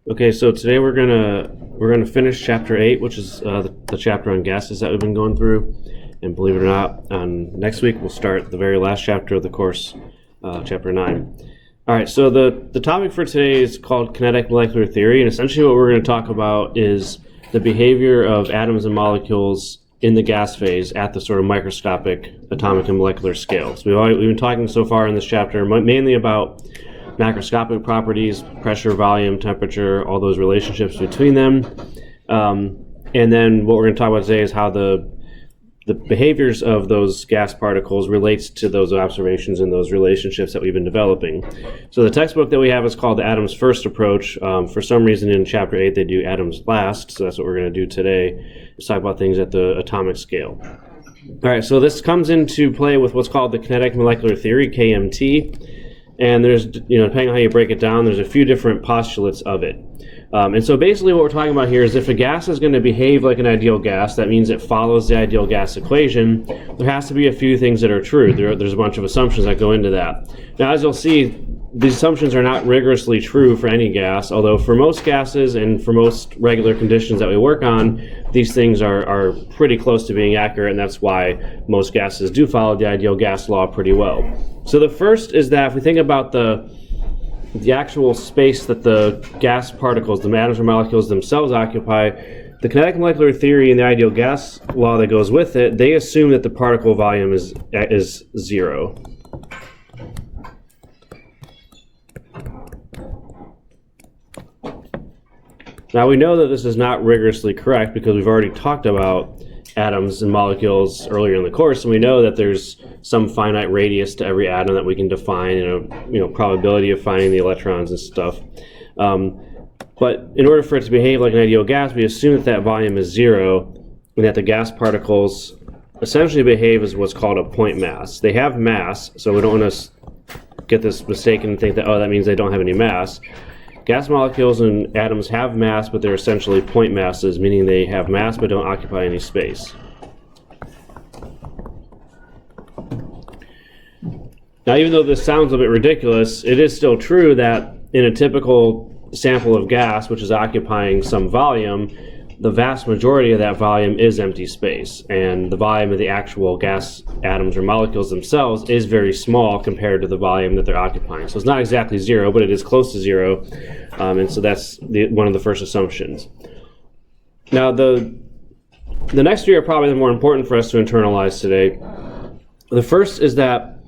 Okay, so today we're gonna finish chapter 8, which is the chapter on gases that we've been going through. And believe it or not, next week we'll start the very last chapter of the course, chapter 9. All right, so the topic for today is called kinetic molecular theory, and essentially what we're going to talk about is the behavior of atoms and molecules in the gas phase at the sort of microscopic atomic and molecular scales. We've been talking so far in this chapter mainly about macroscopic properties, pressure, volume, temperature, all those relationships between them. And then what we're going to talk about today is how the behaviors of those gas particles relates to those observations and those relationships that we've been developing. So the textbook that we have is called the Atoms First Approach. For some reason in chapter 8 they do atoms last, so that's what we're going to do today. Let's talk about things at the atomic scale. All right, so this comes into play with what's called the kinetic molecular theory, KMT. And there's, depending on how you break it down, there's a few different postulates of it. And so basically what we're talking about here is if a gas is going to behave like an ideal gas, that means it follows the ideal gas equation, there has to be a few things that are true. There's a bunch of assumptions that go into that. Now, as you'll see, these assumptions are not rigorously true for any gas, although for most gases and for most regular conditions that we work on, these things are pretty close to being accurate, and that's why most gases do follow the ideal gas law pretty well. So the first is that if we think about the actual space that the gas particles, the atoms or molecules themselves occupy, the kinetic molecular theory and the ideal gas law that goes with it, they assume that the particle volume is zero. Now we know that this is not rigorously correct because we've already talked about atoms and molecules earlier in the course, and we know that there's some finite radius to every atom that we can define, and probability of finding the electrons and stuff. But in order for it to behave like an ideal gas, we assume that volume is zero, and that the gas particles essentially behave as what's called a point mass. They have mass, so we don't want to get this mistaken and think that, that means they don't have any mass. Gas molecules and atoms have mass, but they're essentially point masses, meaning they have mass but don't occupy any space. Now, even though this sounds a bit ridiculous, it is still true that in a typical sample of gas, which is occupying some volume, the vast majority of that volume is empty space, and the volume of the actual gas atoms or molecules themselves is very small compared to the volume that they're occupying. So it's not exactly zero, but it is close to zero, and so that's one of the first assumptions. Now, the next three are probably the more important for us to internalize today. The first is that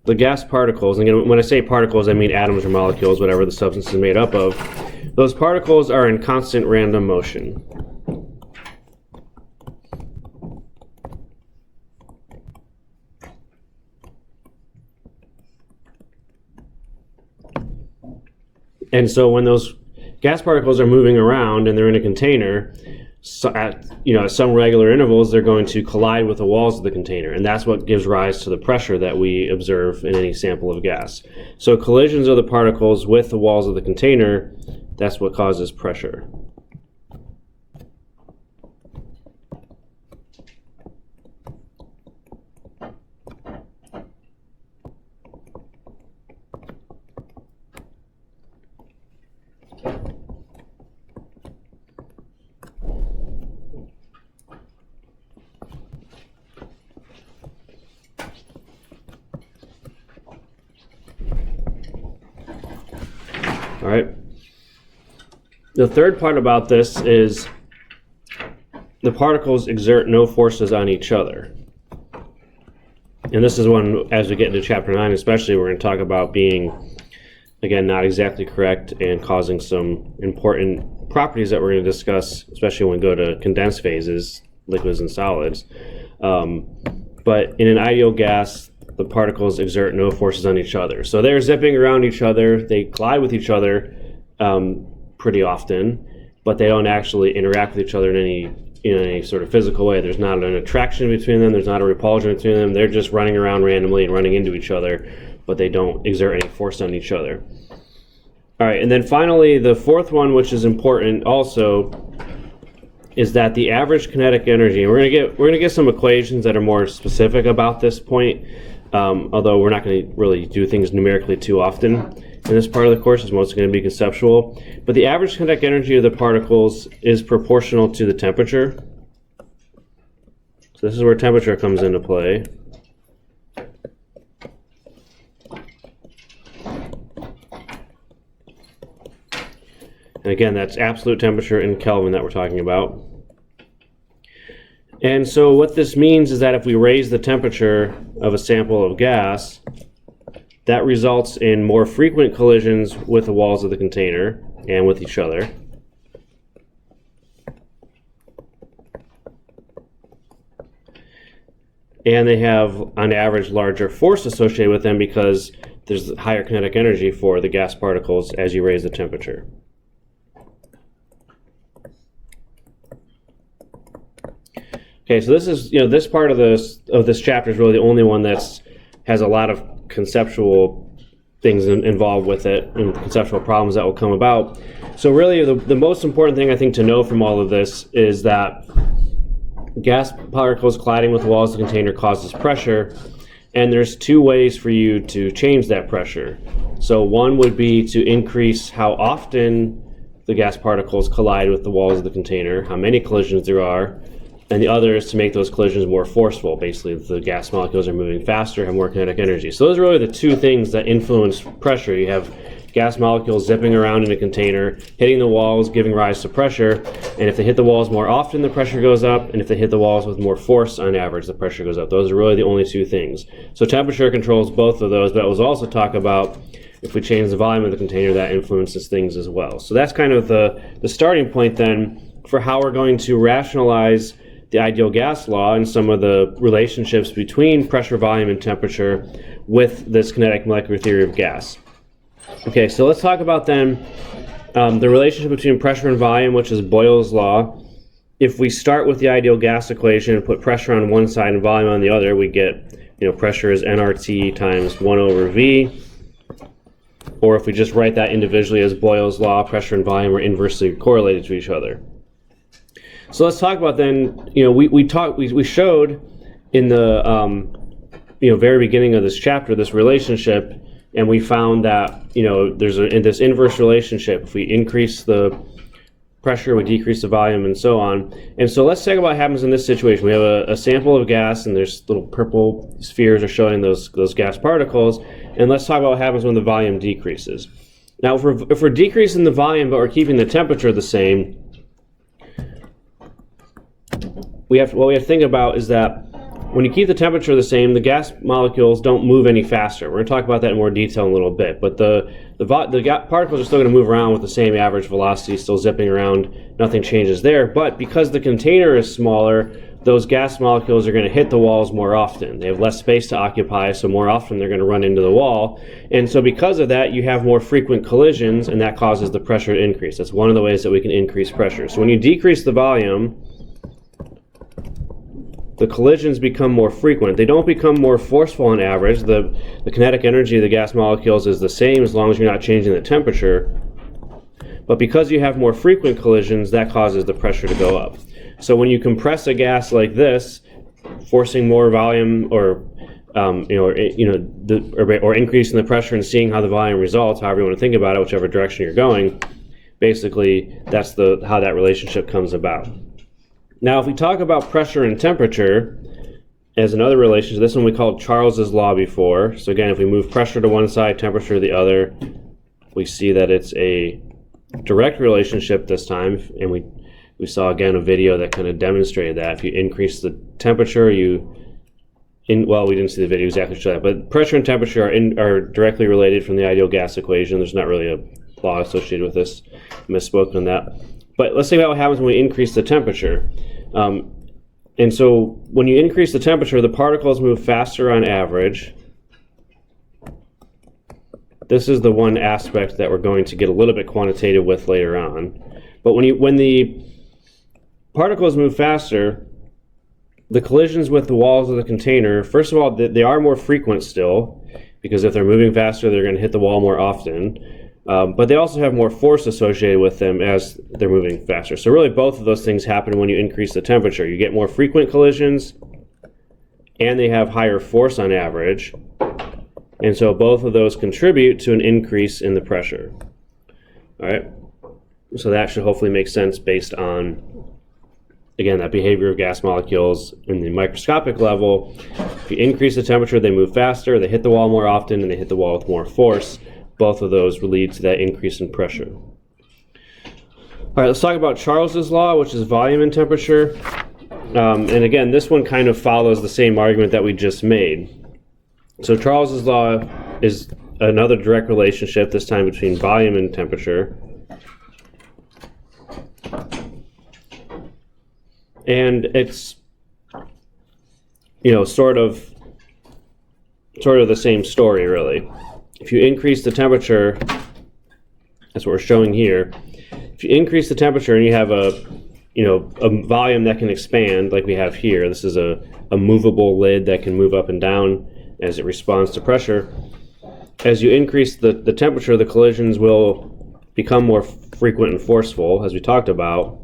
the gas particles, and again, when I say particles, I mean atoms or molecules, whatever the substance is made up of, those particles are in constant random motion. And so when those gas particles are moving around and they're in a container, at some regular intervals, they're going to collide with the walls of the container, and that's what gives rise to the pressure that we observe in any sample of gas. So collisions of the particles with the walls of the container, that's what causes pressure. All right. The third part about this is the particles exert no forces on each other. And this is one, as we get into chapter 9 especially, we're going to talk about being, again, not exactly correct and causing some important properties that we're going to discuss, especially when we go to condensed phases, liquids and solids. But in an ideal gas, the particles exert no forces on each other. So they're zipping around each other, they collide with each other pretty often, but they don't actually interact with each other in any sort of physical way. There's not an attraction between them, there's not a repulsion between them, they're just running around randomly and running into each other, but they don't exert any force on each other. All right, and then finally, the fourth one, which is important also, is that the average kinetic energy, and we're gonna get some equations that are more specific about this point, although we're not going to really do things numerically too often. in this part of the course is mostly going to be conceptual. But the average kinetic energy of the particles is proportional to the temperature. So this is where temperature comes into play. And again, that's absolute temperature in Kelvin that we're talking about. And so what this means is that if we raise the temperature of a sample of gas, that results in more frequent collisions with the walls of the container and with each other. And they have, on average, larger force associated with them because there's higher kinetic energy for the gas particles as you raise the temperature. Okay, so this is, this part of this chapter is really the only one that's has a lot of conceptual things involved with it and conceptual problems that will come about. So really the most important thing I think to know from all of this is that gas particles colliding with the walls of the container causes pressure, and there's two ways for you to change that pressure. So one would be to increase how often the gas particles collide with the walls of the container, how many collisions there are, and the other is to make those collisions more forceful. Basically, the gas molecules are moving faster, have more kinetic energy. So those are really the two things that influence pressure. You have gas molecules zipping around in a container, hitting the walls, giving rise to pressure, and if they hit the walls more often, the pressure goes up, and if they hit the walls with more force, on average, the pressure goes up. Those are really the only two things. So temperature controls both of those, but it was also talk about if we change the volume of the container, that influences things as well. So that's kind of the starting point then for how we're going to rationalize the ideal gas law and some of the relationships between pressure, volume, and temperature with this kinetic molecular theory of gas. Okay, so let's talk about then the relationship between pressure and volume, which is Boyle's law. If we start with the ideal gas equation and put pressure on one side and volume on the other, we get, pressure is nRT times 1 over V. Or if we just write that individually as Boyle's law, pressure and volume are inversely correlated to each other. So let's talk about then, we showed in the very beginning of this chapter this relationship, and we found that there's in this inverse relationship. If we increase the pressure, we decrease the volume, and so on. And so let's talk about what happens in this situation. We have a sample of gas, and there's little purple spheres are showing those gas particles. And let's talk about what happens when the volume decreases. Now, if we're decreasing the volume but we're keeping the temperature the same, what we have to think about is that when you keep the temperature the same, the gas molecules don't move any faster. We're going to talk about that in more detail in a little bit. But the particles are still going to move around with the same average velocity, still zipping around. Nothing changes there. But because the container is smaller, those gas molecules are going to hit the walls more often. They have less space to occupy, so more often they're going to run into the wall. And so because of that, you have more frequent collisions, and that causes the pressure to increase. That's one of the ways that we can increase pressure. So when you decrease the volume, the collisions become more frequent. They don't become more forceful on average. The kinetic energy of the gas molecules is the same as long as you're not changing the temperature. But because you have more frequent collisions, that causes the pressure to go up. So when you compress a gas like this, forcing more volume or increasing the pressure and seeing how the volume results, however you want to think about it, whichever direction you're going, basically that's how that relationship comes about. Now, if we talk about pressure and temperature as another relationship, this one we called Charles's law before. So again, if we move pressure to one side, temperature to the other, we see that it's a direct relationship this time. And we saw again a video that kind of demonstrated that. If you increase the temperature, we didn't see the video exactly to show that, but pressure and temperature are directly related from the ideal gas equation. There's not really a law associated with this. I misspoke on that. But let's think about what happens when we increase the temperature. And so when you increase the temperature, the particles move faster on average. This is the one aspect that we're going to get a little bit quantitative with later on. But when the particles move faster, the collisions with the walls of the container, first of all, they are more frequent still, because if they're moving faster, they're going to hit the wall more often. But they also have more force associated with them as they're moving faster. So really both of those things happen when you increase the temperature. You get more frequent collisions, and they have higher force on average. And so both of those contribute to an increase in the pressure. All right, so that should hopefully make sense based on, again, that behavior of gas molecules in the microscopic level. If you increase the temperature, they move faster, they hit the wall more often, and they hit the wall with more force. Both of those will lead to that increase in pressure. All right, let's talk about Charles's law, which is volume and temperature. And again, this one kind of follows the same argument that we just made. So Charles's law is another direct relationship, this time between volume and temperature. And it's, sort of the same story, really. If you increase the temperature, that's what we're showing here. If you increase the temperature and you have a volume that can expand, like we have here, this is a movable lid that can move up and down as it responds to pressure. As you increase the temperature, the collisions will become more frequent and forceful, as we talked about.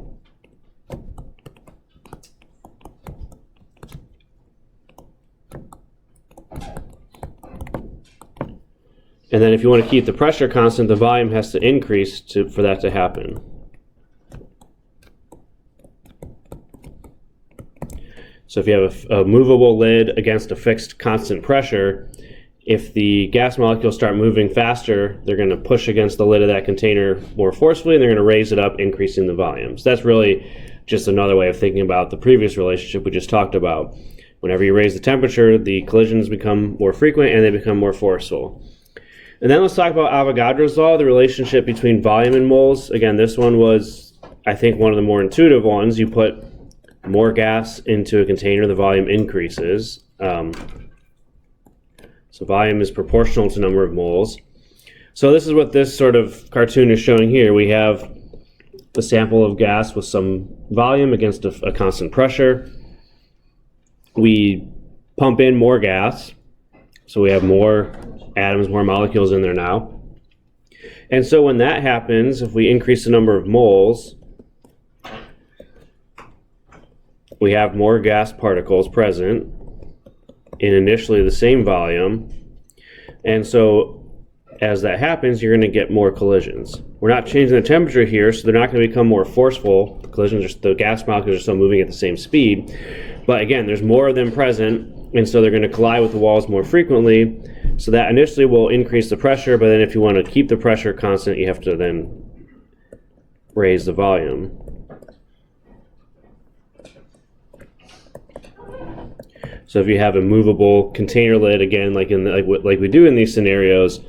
And then if you want to keep the pressure constant, the volume has to increase for that to happen. So if you have a movable lid against a fixed constant pressure, if the gas molecules start moving faster, they're going to push against the lid of that container more forcefully, and they're going to raise it up, increasing the volume. So that's really just another way of thinking about the previous relationship we just talked about. Whenever you raise the temperature, the collisions become more frequent and they become more forceful. And then let's talk about Avogadro's law, the relationship between volume and moles. Again, this one was, I think, one of the more intuitive ones. You put more gas into a container, the volume increases. So volume is proportional to number of moles. So this is what this sort of cartoon is showing here. We have a sample of gas with some volume against a constant pressure. We pump in more gas, so we have more atoms, more molecules in there now. And so when that happens, if we increase the number of moles, we have more gas particles present in initially the same volume. And so as that happens, you're going to get more collisions. We're not changing the temperature here, so they're not going to become more forceful. The collisions, the gas molecules are still moving at the same speed. But again, there's more of them present, and so they're going to collide with the walls more frequently. So that initially will increase the pressure, but then if you want to keep the pressure constant, you have to then raise the volume. So if you have a movable container lid, again, like we do in these scenarios,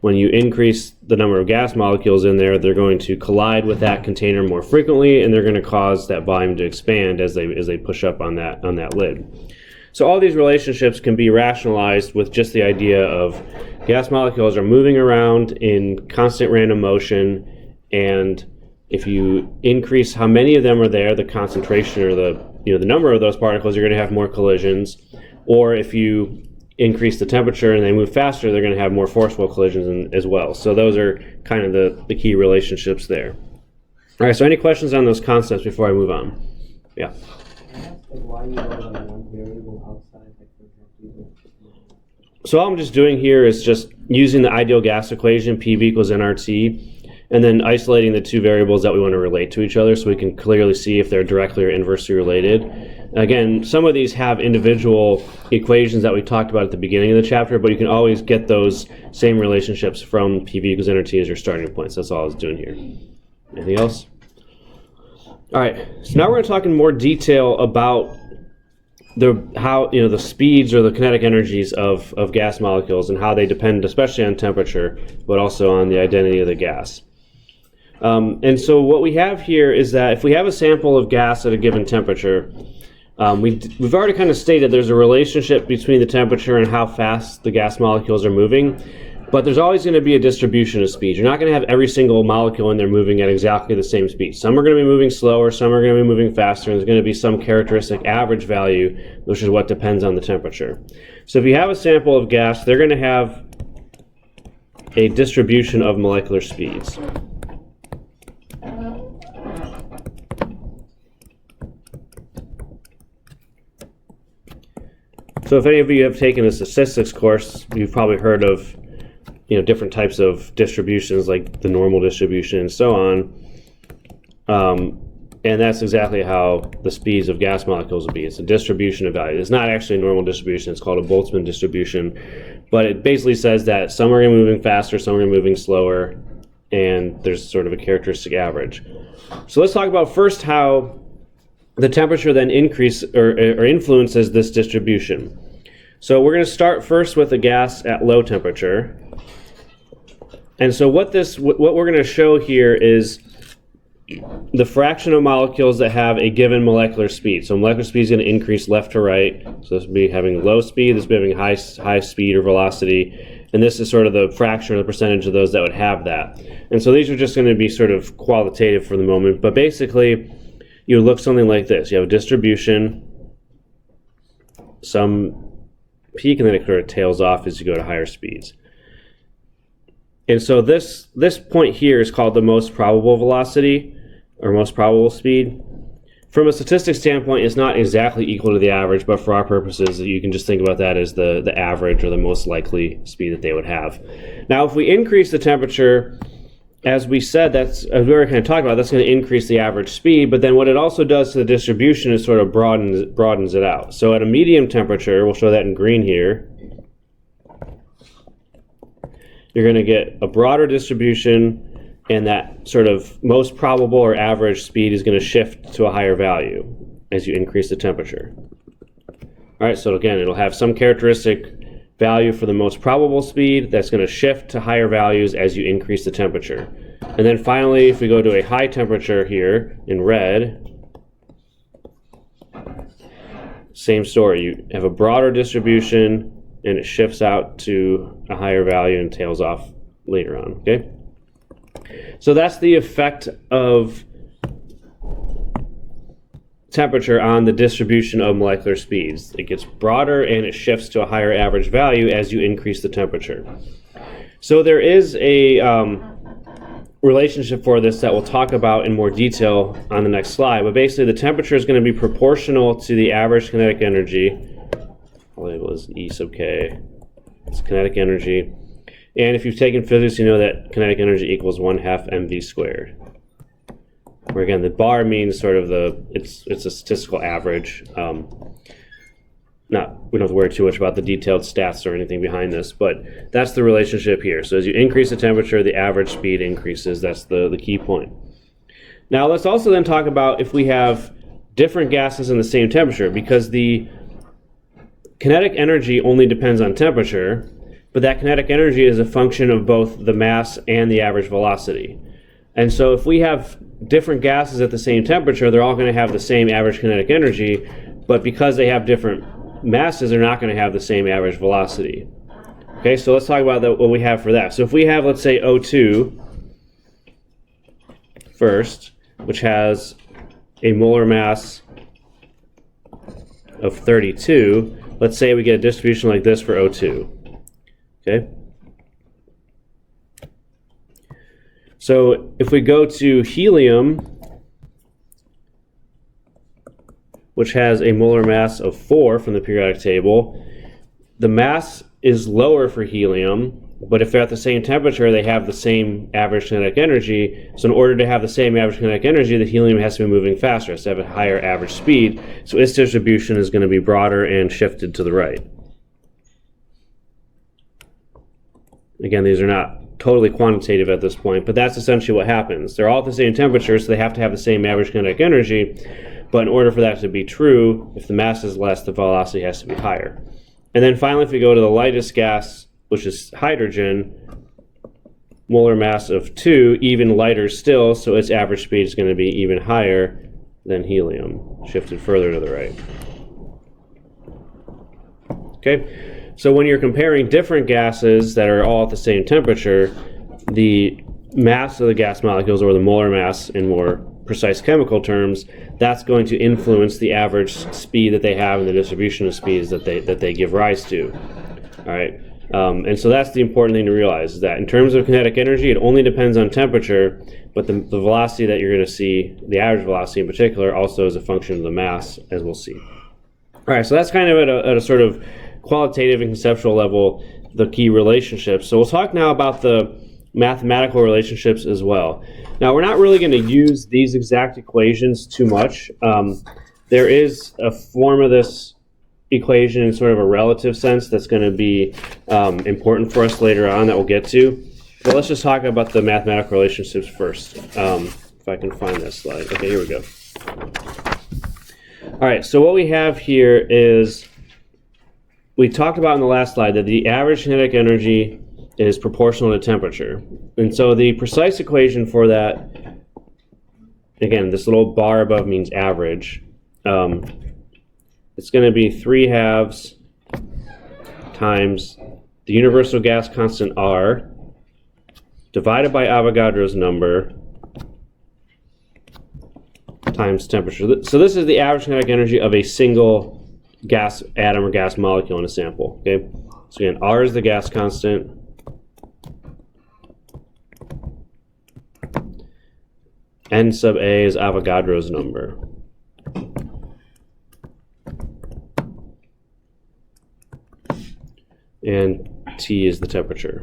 when you increase the number of gas molecules in there, they're going to collide with that container more frequently, and they're going to cause that volume to expand as they push up on that lid. So all these relationships can be rationalized with just the idea of gas molecules are moving around in constant random motion, and if you increase how many of them are there, the concentration or the number of those particles, you're going to have more collisions. Or if you increase the temperature and they move faster, they're going to have more forceful collisions as well. So those are kind of the key relationships there. All right, so any questions on those concepts before I move on? Yeah. So all I'm just doing here is just using the ideal gas equation, PV equals nRT, and then isolating the two variables that we want to relate to each other so we can clearly see if they're directly or inversely related. Again, some of these have individual equations that we talked about at the beginning of the chapter, but you can always get those same relationships from PV equals nRT as your starting points. That's all I was doing here. Anything else? All right, so now we're going to talk in more detail about the speeds or the kinetic energies of gas molecules and how they depend especially on temperature, but also on the identity of the gas. And so what we have here is that if we have a sample of gas at a given temperature, we've already kind of stated there's a relationship between the temperature and how fast the gas molecules are moving, but there's always going to be a distribution of speed. You're not going to have every single molecule in there moving at exactly the same speed. Some are going to be moving slower, some are going to be moving faster, and there's going to be some characteristic average value, which is what depends on the temperature. So if you have a sample of gas, they're going to have a distribution of molecular speeds. So if any of you have taken a statistics course, you've probably heard of different types of distributions, like the normal distribution and so on. And that's exactly how the speeds of gas molecules will be. It's a distribution of value. It's not actually a normal distribution. It's called a Boltzmann distribution. But it basically says that some are moving faster, some are moving slower, and there's sort of a characteristic average. So let's talk about first how the temperature then influences this distribution. So we're going to start first with a gas at low temperature. And so what we're going to show here is the fraction of molecules that have a given molecular speed. So molecular speed is going to increase left to right. So this will be having low speed, this will be having high speed or velocity, and this is sort of the fraction or the percentage of those that would have that. And so these are just going to be sort of qualitative for the moment, but basically you look something like this. You have a distribution, some peak, and then it sort of tails off as you go to higher speeds. And so this point here is called the most probable velocity, or most probable speed. From a statistics standpoint, it's not exactly equal to the average, but for our purposes, you can just think about that as the average or the most likely speed that they would have. Now, if we increase the temperature, as we said, as we already kind of talked about, that's going to increase the average speed, but then what it also does to the distribution is sort of broadens it out. So at a medium temperature, we'll show that in green here, you're going to get a broader distribution, and that sort of most probable or average speed is going to shift to a higher value as you increase the temperature. All right, so again, it'll have some characteristic value for the most probable speed that's going to shift to higher values as you increase the temperature. And then finally, if we go to a high temperature here in red, same story. You have a broader distribution, and it shifts out to a higher value and tails off later on, okay? So that's the effect of temperature on the distribution of molecular speeds. It gets broader and it shifts to a higher average value as you increase the temperature. So there is a relationship for this that we'll talk about in more detail on the next slide, but basically the temperature is going to be proportional to the average kinetic energy. I'll label as E sub k. It's kinetic energy. And if you've taken physics, you know that kinetic energy equals 1/2 mv squared. Where again, the bar means sort of it's a statistical average. We don't have to worry too much about the detailed stats or anything behind this, but that's the relationship here. So as you increase the temperature, the average speed increases. That's the key point. Now let's also then talk about if we have different gases in the same temperature, because the kinetic energy only depends on temperature, but that kinetic energy is a function of both the mass and the average velocity. And so if we have different gases at the same temperature, they're all going to have the same average kinetic energy, but because they have different masses, they're not going to have the same average velocity. Okay, so let's talk about what we have for that. So if we have, let's say, O2 first, which has a molar mass of 32, let's say we get a distribution like this for O2. Okay. So if we go to helium, which has a molar mass of 4 from the periodic table, the mass is lower for helium, but if they're at the same temperature, they have the same average kinetic energy. So in order to have the same average kinetic energy, the helium has to be moving faster. It has to have a higher average speed. So its distribution is going to be broader and shifted to the right. Again, these are not totally quantitative at this point, but that's essentially what happens. They're all at the same temperature, so they have to have the same average kinetic energy, but in order for that to be true, if the mass is less, the velocity has to be higher. And then finally, if we go to the lightest gas, which is hydrogen, molar mass of 2, even lighter still, so its average speed is going to be even higher than helium, shifted further to the right. Okay? So when you're comparing different gases that are all at the same temperature, the mass of the gas molecules, or the molar mass in more precise chemical terms, that's going to influence the average speed that they have and the distribution of speeds that they give rise to. All right, and so that's the important thing to realize, is that in terms of kinetic energy, it only depends on temperature, but the velocity that you're going to see, the average velocity in particular, also is a function of the mass, as we'll see. All right, so that's kind of at a sort of qualitative and conceptual level the key relationships. So we'll talk now about the mathematical relationships as well. Now, we're not really going to use these exact equations too much. There is a form of this equation in sort of a relative sense that's going to be important for us later on that we'll get to. But let's just talk about the mathematical relationships first. If I can find this slide. Okay, here we go. All right, so what we have here is, we talked about in the last slide that the average kinetic energy is proportional to temperature. And so the precise equation for that, again, this little bar above means average. It's going to be 3/2 times the universal gas constant R divided by Avogadro's number times temperature. So this is the average kinetic energy of a single gas atom or gas molecule in a sample. Okay, so again, R is the gas constant. N sub A is Avogadro's number. And T is the temperature.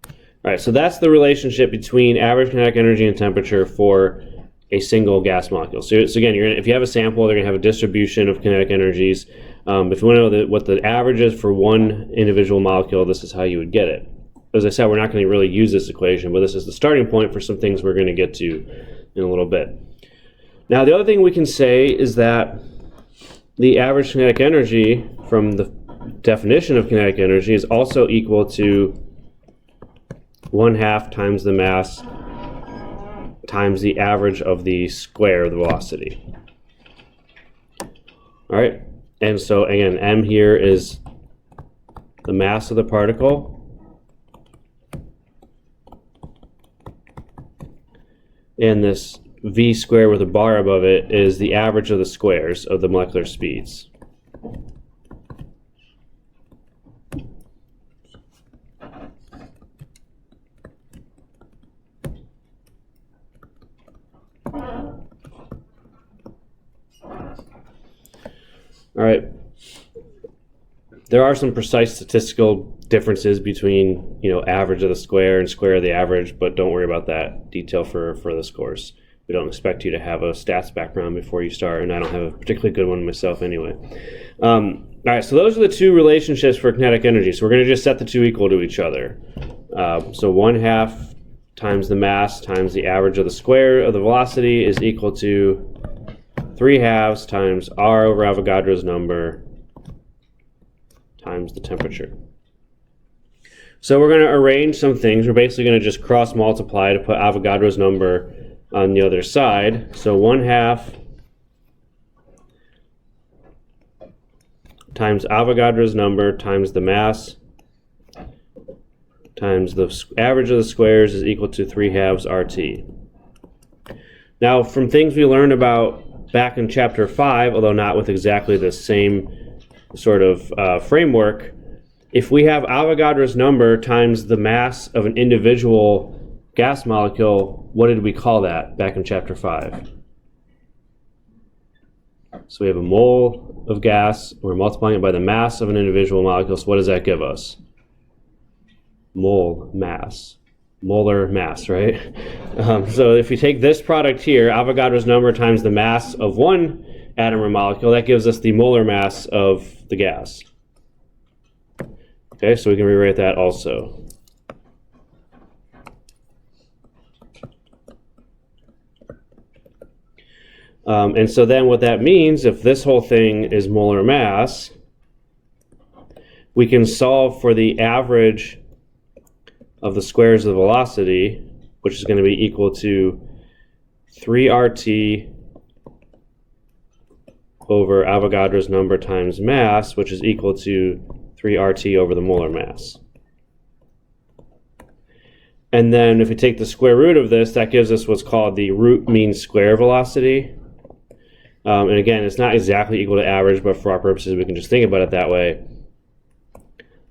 All right, so that's the relationship between average kinetic energy and temperature for a single gas molecule. So again, if you have a sample, they're going to have a distribution of kinetic energies. If you want to know what the average is for one individual molecule, this is how you would get it. As I said, we're not going to really use this equation, but this is the starting point for some things we're going to get to in a little bit. Now, the other thing we can say is that the average kinetic energy from the definition of kinetic energy is also equal to 1/2 times the mass times the average of the square of the velocity. All right, and so again, m here is the mass of the particle, and this v squared with a bar above it is the average of the squares of the molecular speeds. All right. There are some precise statistical differences between, average of the square and square of the average, but don't worry about that detail for this course. We don't expect you to have a stats background before you start, and I don't have a particularly good one myself anyway. All right, so those are the two relationships for kinetic energy. So we're going to just set the two equal to each other. So 1/2 times the mass times the average of the square of the velocity is equal to 3/2 times R over Avogadro's number times the temperature. So we're going to arrange some things. We're basically going to just cross multiply to put Avogadro's number on the other side. So 1/2 times Avogadro's number times the mass times the average of the squares is equal to 3/2 RT. Now, from things we learned about back in chapter 5, although not with exactly the same sort of framework, if we have Avogadro's number times the mass of an individual gas molecule, what did we call that back in chapter 5? So we have a mole of gas, we're multiplying it by the mass of an individual molecule, so what does that give us? Mole mass. Molar mass, right? So if you take this product here, Avogadro's number times the mass of one atom or molecule, that gives us the molar mass of the gas. Okay, so we can rewrite that also. And so then what that means, if this whole thing is molar mass, we can solve for the average of the squares of the velocity, which is going to be equal to 3RT over Avogadro's number times mass, which is equal to 3RT over the molar mass. And then if we take the square root of this, that gives us what's called the root mean square velocity. And again, it's not exactly equal to average, but for our purposes, we can just think about it that way.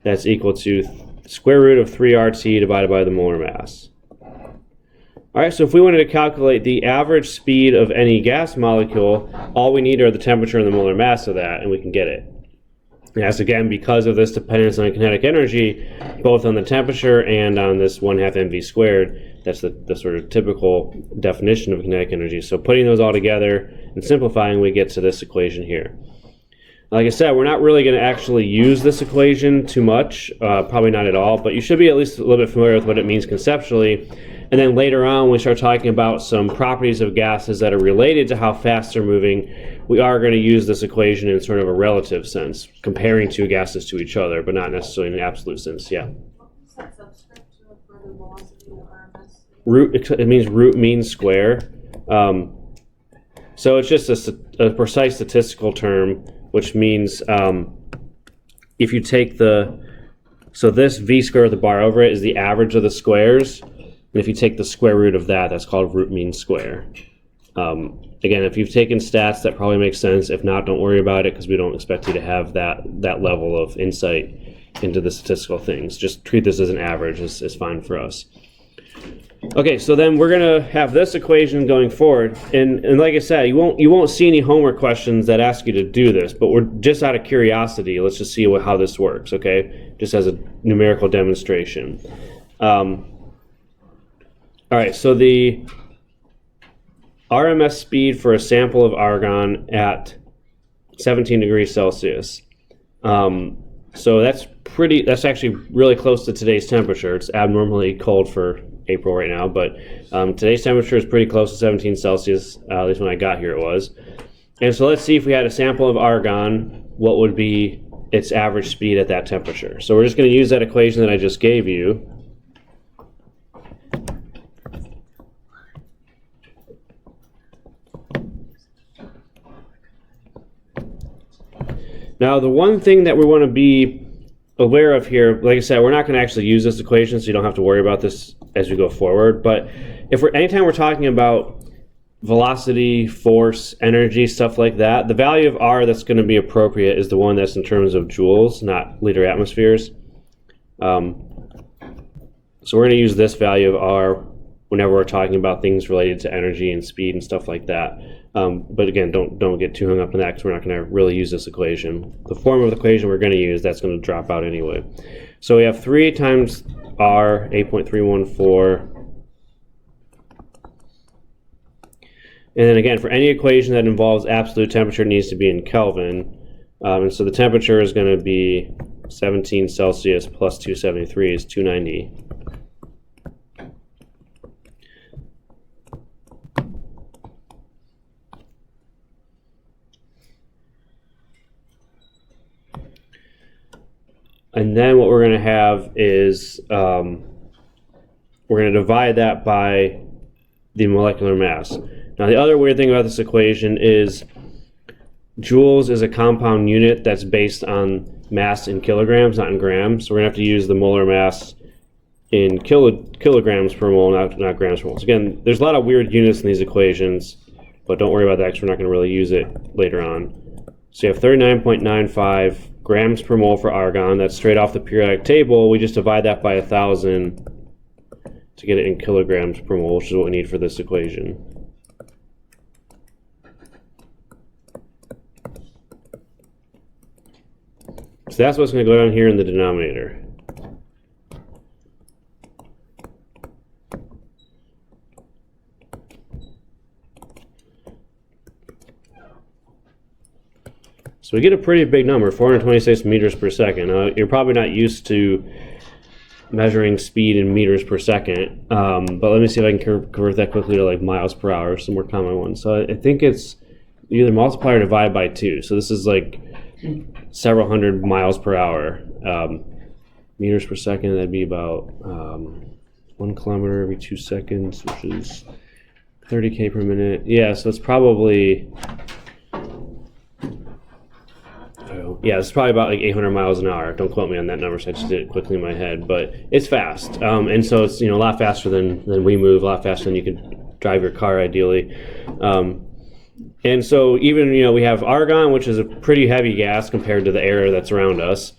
That's equal to square root of 3RT divided by the molar mass. All right, so if we wanted to calculate the average speed of any gas molecule, all we need are the temperature and the molar mass of that, and we can get it. Yes, again, because of this dependence on kinetic energy, both on the temperature and on this 1/2 mv squared, that's the sort of typical definition of kinetic energy. So putting those all together and simplifying, we get to this equation here. Like I said, we're not really going to actually use this equation too much, probably not at all, but you should be at least a little bit familiar with what it means conceptually. And then later on, when we start talking about some properties of gases that are related to how fast they're moving, we are going to use this equation in sort of a relative sense, comparing two gases to each other, but not necessarily in an absolute sense. Yeah. What's that subscript for the velocity of RMS? It means root mean square. So it's just a precise statistical term, which means if you take so this v square with the bar over it is the average of the squares. And if you take the square root of that, that's called root mean square. Again, if you've taken stats, that probably makes sense. If not, don't worry about it because we don't expect you to have that level of insight into the statistical things. Just treat this as an average is fine for us. Okay, so then we're going to have this equation going forward. And like I said, you won't see any homework questions that ask you to do this, but we're just out of curiosity. Let's just see how this works, okay? Just as a numerical demonstration. All right, so the RMS speed for a sample of argon at 17 degrees Celsius. So that's actually really close to today's temperature. It's abnormally cold for April right now, but today's temperature is pretty close to 17 Celsius, at least when I got here it was. And so let's see if we had a sample of argon, what would be its average speed at that temperature. So we're just going to use that equation that I just gave you. Now, the one thing that we want to be aware of here, like I said, we're not going to actually use this equation, so you don't have to worry about this as we go forward. But anytime we're talking about velocity, force, energy, stuff like that, the value of R that's going to be appropriate is the one that's in terms of joules, not liter atmospheres. So we're going to use this value of R whenever we're talking about things related to energy and speed and stuff like that. But again, don't get too hung up on that because we're not going to really use this equation. The form of the equation we're going to use, that's going to drop out anyway. So we have 3 times R, 8.314. And then again, for any equation that involves absolute temperature, it needs to be in Kelvin. And so the temperature is going to be 17 Celsius plus 273 is 290. And then what we're going to have is we're going to divide that by the molecular mass. Now the other weird thing about this equation is joules is a compound unit that's based on mass in kilograms, not in grams. So we're going to have to use the molar mass in kilograms per mole, not grams per mole. So again, there's a lot of weird units in these equations, but don't worry about that because we're not going to really use it later on. So you have 39.95 grams per mole for argon. That's straight off the periodic table. We just divide that by 1,000 to get it in kilograms per mole, which is what we need for this equation. So that's what's going to go down here in the denominator. So we get a pretty big number, 426 meters per second. You're probably not used to measuring speed in meters per second, but let me see if I can convert that quickly to like miles per hour, some more common ones. So I think it's either multiply or divide by 2. So this is like several hundred miles per hour. Meters per second, that'd be about 1 kilometer every 2 seconds, which is 30K per minute. Yeah, so it's probably... Yeah, it's probably about like 800 miles an hour. Don't quote me on that number, so I just did it quickly in my head. But it's fast, and so it's a lot faster than we move, a lot faster than you could drive your car ideally. And so even we have argon, which is a pretty heavy gas compared to the air that's around us.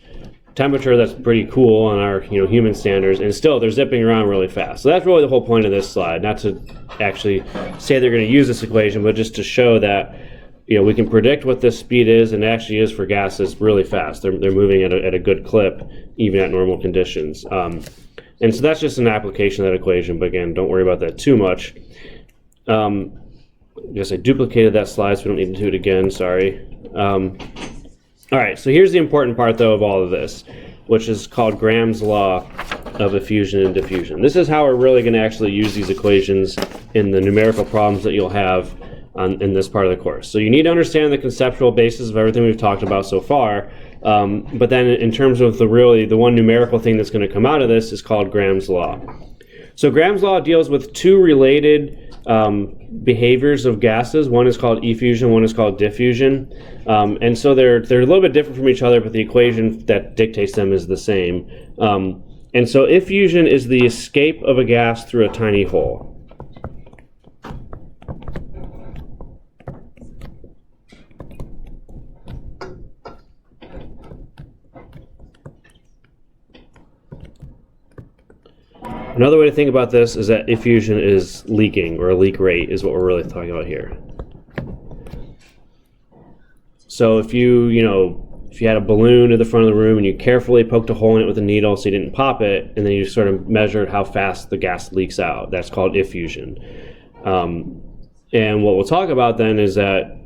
Temperature that's pretty cool on our human standards, and still they're zipping around really fast. So that's really the whole point of this slide. Not to actually say they're going to use this equation, but just to show that we can predict what this speed is, and it actually is for gases really fast. They're moving at a good clip, even at normal conditions. And so that's just an application of that equation, but again, don't worry about that too much. I guess I duplicated that slide, so we don't need to do it again, sorry. All right, so here's the important part, though, of all of this, which is called Graham's law of effusion and diffusion. This is how we're really going to actually use these equations in the numerical problems that you'll have in this part of the course. So you need to understand the conceptual basis of everything we've talked about so far, but then in terms of the one numerical thing that's going to come out of this is called Graham's law. So Graham's law deals with two related behaviors of gases. One is called effusion, one is called diffusion. And so they're a little bit different from each other, but the equation that dictates them is the same. And so effusion is the escape of a gas through a tiny hole. Another way to think about this is that effusion is leaking, or a leak rate is what we're really talking about here. So if you had a balloon at the front of the room and you carefully poked a hole in it with a needle so you didn't pop it, and then you sort of measured how fast the gas leaks out, that's called effusion. And what we'll talk about then is that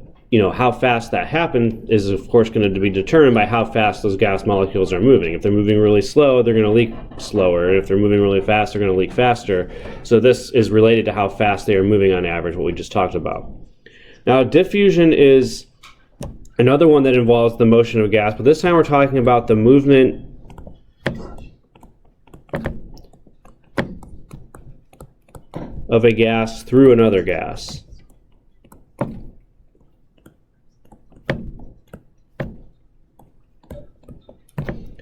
how fast that happens is, of course, going to be determined by how fast those gas molecules are moving. If they're moving really slow, they're going to leak slower. And if they're moving really fast, they're going to leak faster. So this is related to how fast they are moving on average, what we just talked about. Now, diffusion is another one that involves the motion of gas, but this time we're talking about the movement of a gas through another gas.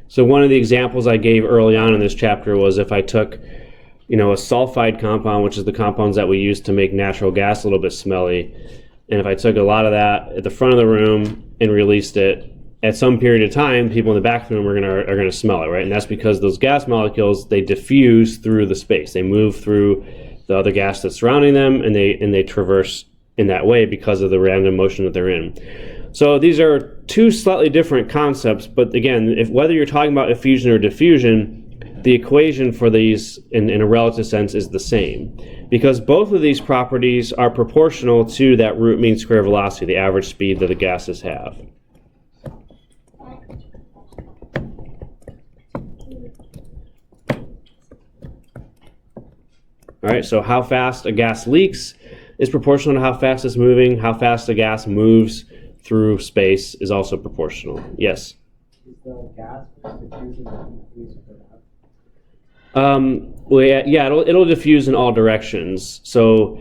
So one of the examples I gave early on in this chapter was if I took, a sulfide compound, which is the compounds that we use to make natural gas a little bit smelly, and if I took a lot of that at the front of the room and released it, at some period of time, people in the back of the room are going to smell it, right? And that's because those gas molecules, they diffuse through the space. They move through the other gas that's surrounding them, and they traverse in that way because of the random motion that they're in. So these are two slightly different concepts, but again, whether you're talking about effusion or diffusion, the equation for these in a relative sense is the same, because both of these properties are proportional to that root mean square velocity, the average speed that the gases have. All right, so how fast a gas leaks is proportional to how fast it's moving. How fast a gas moves through space is also proportional. Yes? Is the gas diffusion increase for that? Well, yeah, it'll diffuse in all directions. So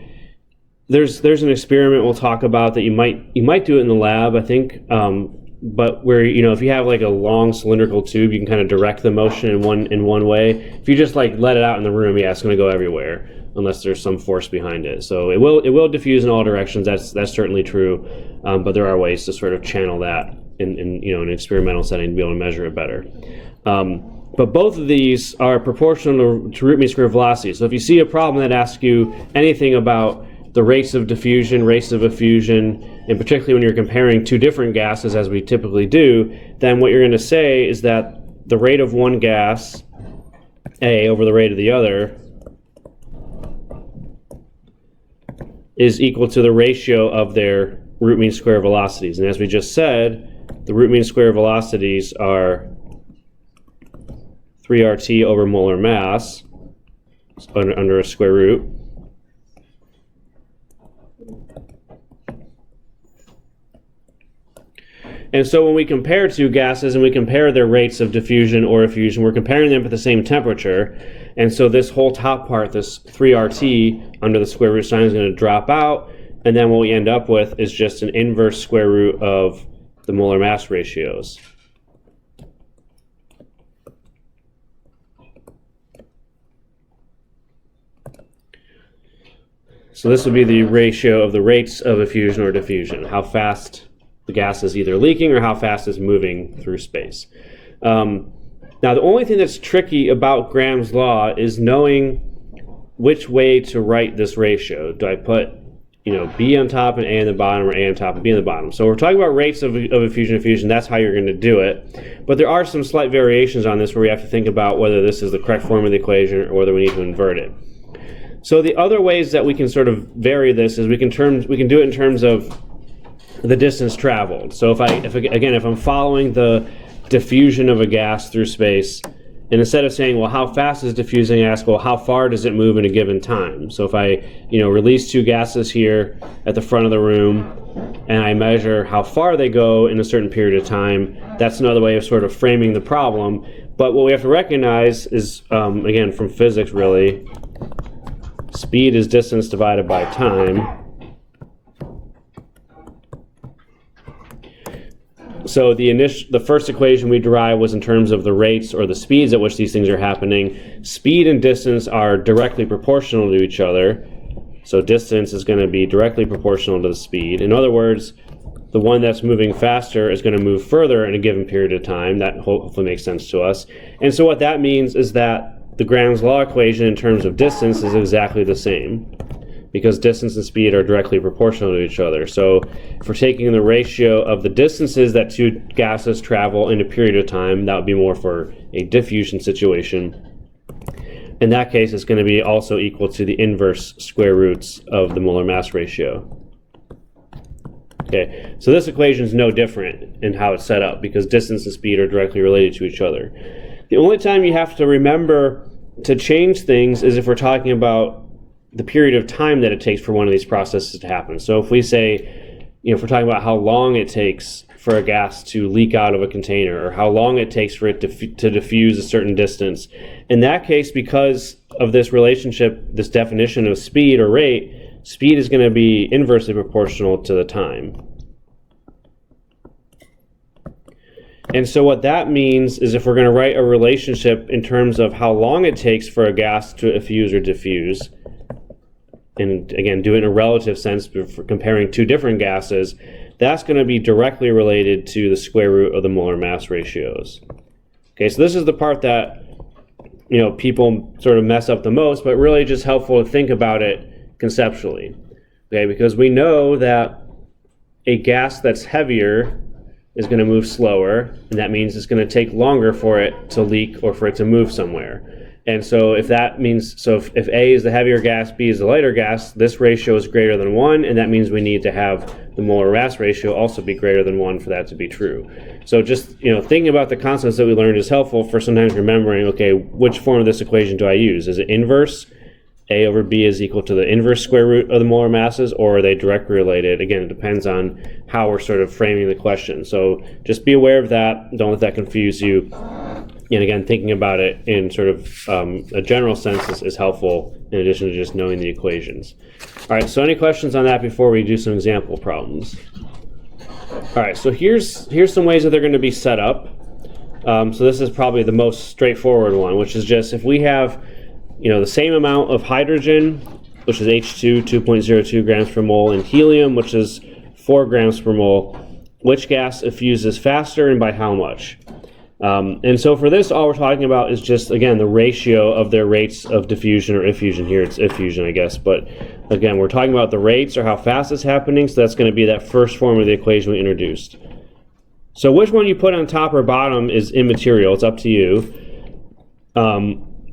there's an experiment we'll talk about that you might do it in the lab, I think. But where if you have like a long cylindrical tube, you can kind of direct the motion in one way. If you just like let it out in the room, it's going to go everywhere unless there's some force behind it. So it will diffuse in all directions. That's certainly true. But there are ways to sort of channel that in an experimental setting to be able to measure it better. But both of these are proportional to root mean square velocity. So if you see a problem that asks you anything about the rates of diffusion, rates of effusion, and particularly when you're comparing two different gases as we typically do, then what you're going to say is that the rate of one gas, A, over the rate of the other, is equal to the ratio of their root mean square velocities. And as we just said, the root mean square velocities are 3RT over molar mass under a square root. And so when we compare two gases and we compare their rates of diffusion or effusion, we're comparing them at the same temperature. And so this whole top part, this 3RT under the square root sign, is going to drop out. And then what we end up with is just an inverse square root of the molar mass ratios. So this would be the ratio of the rates of effusion or diffusion, how fast the gas is either leaking or how fast it's moving through space. Now, the only thing that's tricky about Graham's law is knowing which way to write this ratio. Do I put B on top and A on the bottom, or A on top and B on the bottom. So we're talking about rates of effusion. That's how you're going to do it. But there are some slight variations on this where we have to think about whether this is the correct form of the equation or whether we need to invert it. So the other ways that we can sort of vary this is we can do it in terms of the distance traveled. So if I'm following the diffusion of a gas through space, and instead of saying, well, how fast is diffusing, I ask, well, how far does it move in a given time? So if I, release two gases here at the front of the room, and I measure how far they go in a certain period of time, that's another way of sort of framing the problem. But what we have to recognize is, again, from physics really, speed is distance divided by time. So the first equation we derived was in terms of the rates or the speeds at which these things are happening. Speed and distance are directly proportional to each other. So distance is going to be directly proportional to the speed. In other words, the one that's moving faster is going to move further in a given period of time. That hopefully makes sense to us. And so what that means is that the Graham's law equation in terms of distance is exactly the same, because distance and speed are directly proportional to each other. So if we're taking the ratio of the distances that two gases travel in a period of time, that would be more for a diffusion situation. In that case, it's going to be also equal to the inverse square roots of the molar mass ratio. Okay, so this equation is no different in how it's set up because distance and speed are directly related to each other. The only time you have to remember to change things is if we're talking about the period of time that it takes for one of these processes to happen. So if we say, if we're talking about how long it takes for a gas to leak out of a container, or how long it takes for it to diffuse a certain distance, in that case, because of this relationship, this definition of speed or rate, speed is going to be inversely proportional to the time. And so what that means is if we're going to write a relationship in terms of how long it takes for a gas to effuse or diffuse, and again, do it in a relative sense for comparing two different gases, that's going to be directly related to the square root of the molar mass ratios. Okay, so this is the part that people sort of mess up the most, but really just helpful to think about it conceptually. Okay, because we know that a gas that's heavier is going to move slower, and that means it's going to take longer for it to leak or for it to move somewhere. And so if that means, if A is the heavier gas, B is the lighter gas, this ratio is greater than 1, and that means we need to have the molar mass ratio also be greater than 1 for that to be true. So just, thinking about the concepts that we learned is helpful for sometimes remembering, okay, which form of this equation do I use? Is it inverse? A over B is equal to the inverse square root of the molar masses, or are they directly related? Again, it depends on how we're sort of framing the question. So just be aware of that. Don't let that confuse you. And again, thinking about it in sort of a general sense is helpful in addition to just knowing the equations. All right, so any questions on that before we do some example problems? All right, so here's some ways that they're going to be set up. So this is probably the most straightforward one, which is just if we have the same amount of hydrogen, which is H2, 2.02 grams per mole, and helium, which is 4 grams per mole, which gas effuses faster and by how much? And so for this, all we're talking about is just, again, the ratio of their rates of diffusion or effusion. Here it's effusion, I guess. But again, we're talking about the rates or how fast it's happening. So that's going to be that first form of the equation we introduced. So which one you put on top or bottom is immaterial. It's up to you.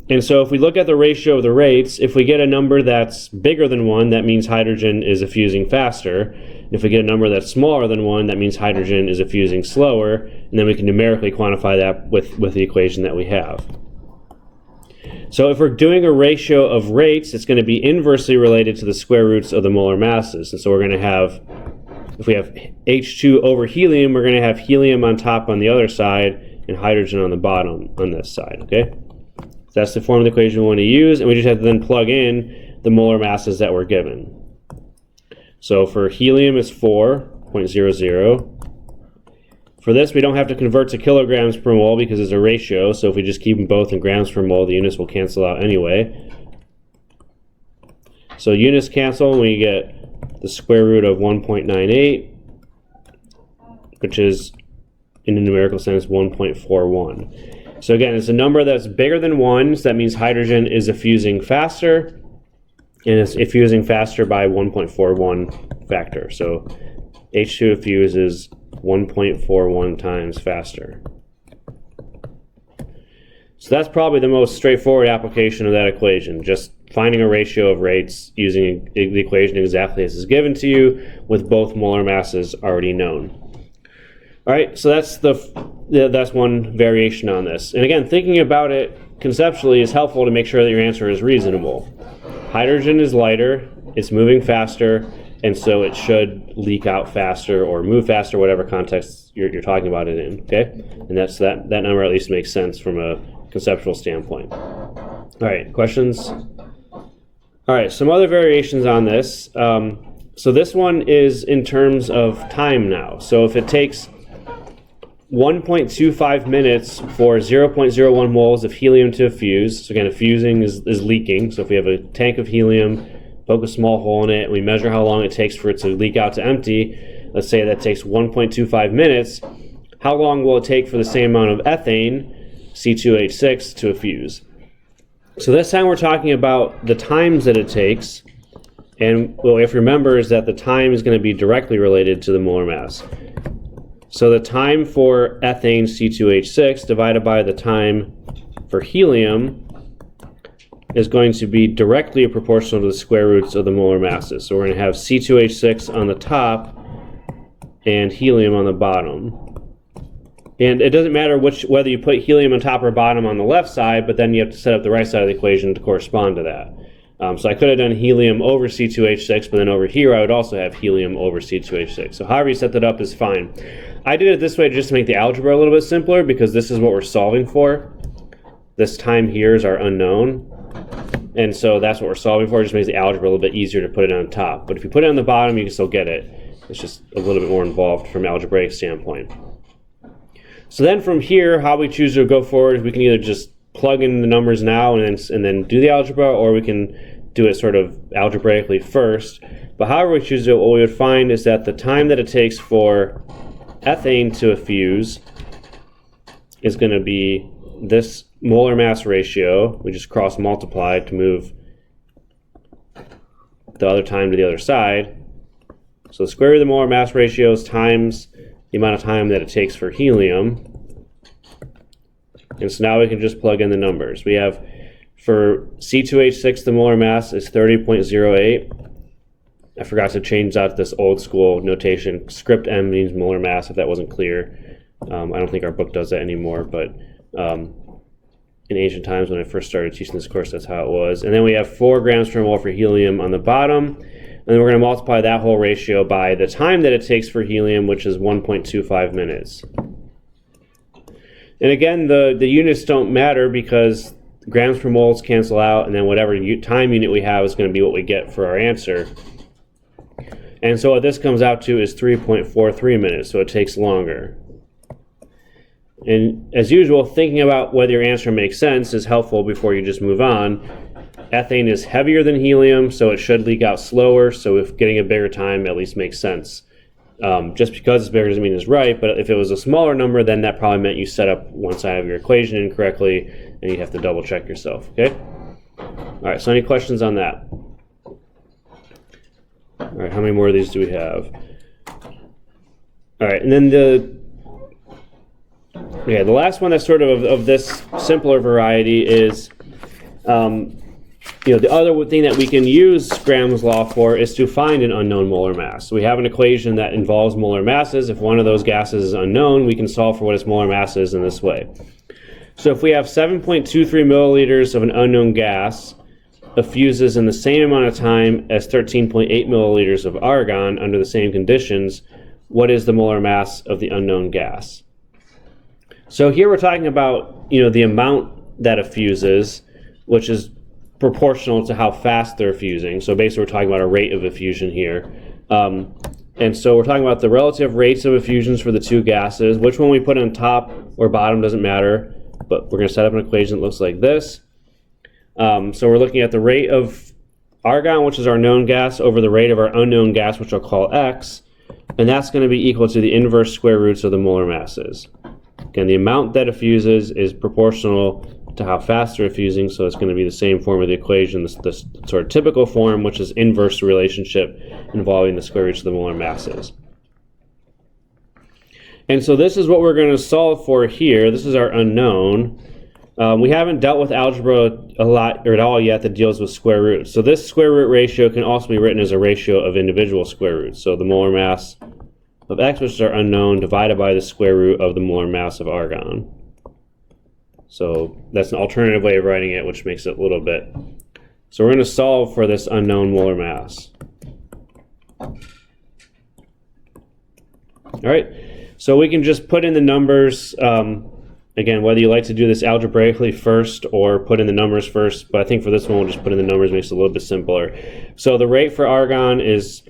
And so if we look at the ratio of the rates, if we get a number that's bigger than 1, that means hydrogen is effusing faster. If we get a number that's smaller than 1, that means hydrogen is effusing slower. And then we can numerically quantify that with the equation that we have. So if we're doing a ratio of rates, it's going to be inversely related to the square roots of the molar masses. And so we're going to have, if we have H2 over helium, we're going to have helium on top on the other side and hydrogen on the bottom on this side, okay? So that's the form of the equation we want to use, and we just have to then plug in the molar masses that we're given. So for helium it's 4.00. For this, we don't have to convert to kilograms per mole because it's a ratio, so if we just keep them both in grams per mole, the units will cancel out anyway. So units cancel, and we get the square root of 1.98, which is, in a numerical sense, 1.41. So again, it's a number that's bigger than 1, so that means hydrogen is effusing faster. and it's effusing faster by 1.41 factor. So H2 effuses 1.41 times faster. So that's probably the most straightforward application of that equation, just finding a ratio of rates using the equation exactly as is given to you with both molar masses already known. All right, so that's one variation on this. And again, thinking about it conceptually is helpful to make sure that your answer is reasonable. Hydrogen is lighter, it's moving faster, and so it should leak out faster or move faster, whatever context you're talking about it in, okay? And that number at least makes sense from a conceptual standpoint. All right, questions? All right, some other variations on this. So this one is in terms of time now. So if it takes 1.25 minutes for 0.01 moles of helium to effuse, so again, effusing is leaking. So if we have a tank of helium, poke a small hole in it, and we measure how long it takes for it to leak out to empty, let's say that takes 1.25 minutes, how long will it take for the same amount of ethane, C2H6, to effuse? So this time we're talking about the times that it takes, and what we have to remember is that the time is going to be directly related to the molar mass. So the time for ethane C2H6 divided by the time for helium is going to be directly proportional to the square roots of the molar masses. So we're going to have C2H6 on the top and helium on the bottom. And it doesn't matter whether you put helium on top or bottom on the left side, but then you have to set up the right side of the equation to correspond to that. So I could have done helium over C2H6, but then over here I would also have helium over C2H6. So however you set that up is fine. I did it this way just to make the algebra a little bit simpler because this is what we're solving for. This time here is our unknown. And so that's what we're solving for. It just makes the algebra a little bit easier to put it on top. But if you put it on the bottom, you can still get it. It's just a little bit more involved from an algebraic standpoint. So then from here, how we choose to go forward, we can either just plug in the numbers now and then do the algebra, or we can do it sort of algebraically first. But however we choose to do it, what we would find is that the time that it takes for ethane to effuse is going to be this molar mass ratio. We just cross multiply to move the other time to the other side. So the square root of the molar mass ratio is times the amount of time that it takes for helium. And so now we can just plug in the numbers. We have for C2H6, the molar mass is 30.08. I forgot to change out this old school notation. Script M means molar mass, if that wasn't clear. I don't think our book does that anymore, but in ancient times when I first started teaching this course, that's how it was. And then we have 4 grams per mole for helium on the bottom. And then we're going to multiply that whole ratio by the time that it takes for helium, which is 1.25 minutes. And again, the units don't matter because grams per moles cancel out, and then whatever time unit we have is going to be what we get for our answer. And so what this comes out to is 3.43 minutes, so it takes longer. And as usual, thinking about whether your answer makes sense is helpful before you just move on. Ethane is heavier than helium, so it should leak out slower, so if getting a bigger time at least makes sense. Just because it's bigger doesn't mean it's right, but if it was a smaller number, then that probably meant you set up one side of your equation incorrectly, and you have to double check yourself, okay? All right, so any questions on that? All right, how many more of these do we have? All right, and then the last one that's sort of this simpler variety is, the other thing that we can use Graham's law for is to find an unknown molar mass. So we have an equation that involves molar masses. If one of those gases is unknown, we can solve for what its molar mass is in this way. So if we have 7.23 milliliters of an unknown gas effuses in the same amount of time as 13.8 milliliters of argon under the same conditions, what is the molar mass of the unknown gas? So here we're talking about the amount that effuses, which is proportional to how fast they're effusing. So basically we're talking about a rate of effusion here. And so we're talking about the relative rates of effusions for the two gases. Which one we put on top or bottom doesn't matter, but we're going to set up an equation that looks like this. So we're looking at the rate of argon, which is our known gas, over the rate of our unknown gas, which I'll call x, and that's going to be equal to the inverse square roots of the molar masses. Again, the amount that effuses is proportional to how fast they're effusing, so it's going to be the same form of the equation, this sort of typical form, which is inverse relationship involving the square roots of the molar masses. And so this is what we're going to solve for here. This is our unknown. We haven't dealt with algebra a lot or at all yet that deals with square roots. So this square root ratio can also be written as a ratio of individual square roots. So the molar mass of X, which is our unknown, divided by the square root of the molar mass of argon. So that's an alternative way of writing it, which makes it a little bit. So we're going to solve for this unknown molar mass. All right. So we can just put in the numbers. Again, whether you like to do this algebraically first or put in the numbers first, but I think for this one we'll just put in the numbers, makes it a little bit simpler. So the rate for argon is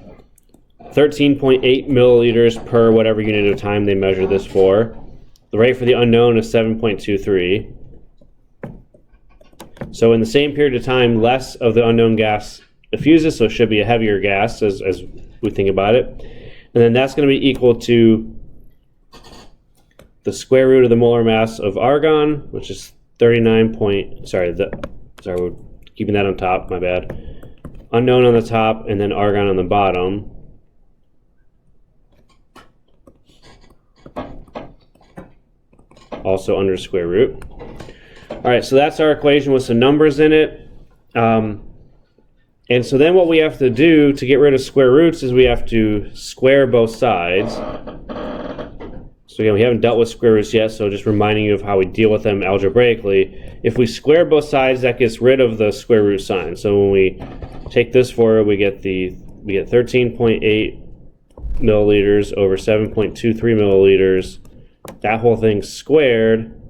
13.8 milliliters per whatever unit of time they measure this for. The rate for the unknown is 7.23. So in the same period of time, less of the unknown gas diffuses, so it should be a heavier gas as we think about it. And then that's going to be equal to the square root of the molar mass of argon, which is 39 point, sorry, we're keeping that on top, my bad. Unknown on the top, and then argon on the bottom. Also under square root. All right, so that's our equation with some numbers in it. And so then what we have to do to get rid of square roots is we have to square both sides. So again, we haven't dealt with square roots yet, so just reminding you of how we deal with them algebraically. If we square both sides, that gets rid of the square root sign. So when we take this forward, we get 13.8 milliliters over 7.23 milliliters. That whole thing squared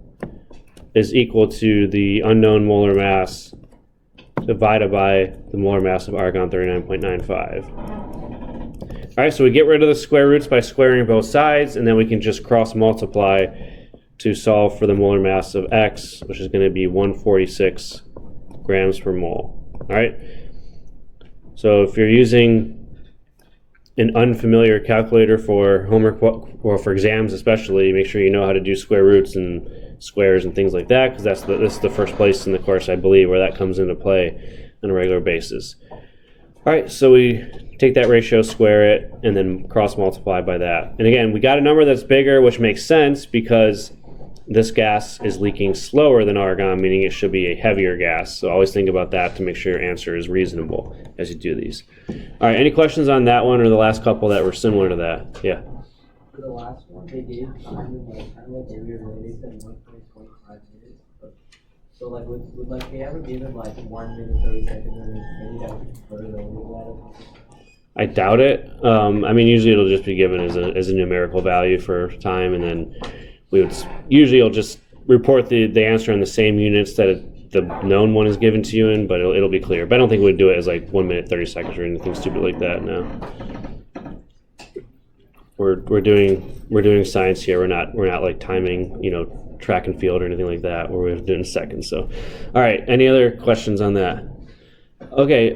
is equal to the unknown molar mass divided by the molar mass of argon, 39.95. All right, so we get rid of the square roots by squaring both sides, and then we can just cross multiply to solve for the molar mass of X, which is going to be 146 grams per mole. All right. So if you're using an unfamiliar calculator for homework or for exams especially, make sure you know how to do square roots and squares and things like that, because this is the first place in the course, I believe, where that comes into play on a regular basis. All right, so we take that ratio, square it, and then cross multiply by that. And again, we got a number that's bigger, which makes sense because this gas is leaking slower than argon, meaning it should be a heavier gas. So always think about that to make sure your answer is reasonable as you do these. All right, any questions on that one or the last couple that were similar to that? Yeah. For the last one, they gave time like kind of like area related and 1.25 minutes. But so like would like they ever give it like 1 minute 30 seconds and then maybe that would further over that? I doubt it. I mean, usually it'll just be given as a numerical value for time, and then usually it'll just report the answer in the same units that the known one is given to you in, but it'll be clear. But I don't think we'd do it as like 1 minute 30 seconds or anything stupid like that. No. We're doing science here. We're not like timing, track and field or anything like that. We're doing seconds. So, all right. Any other questions on that? Okay.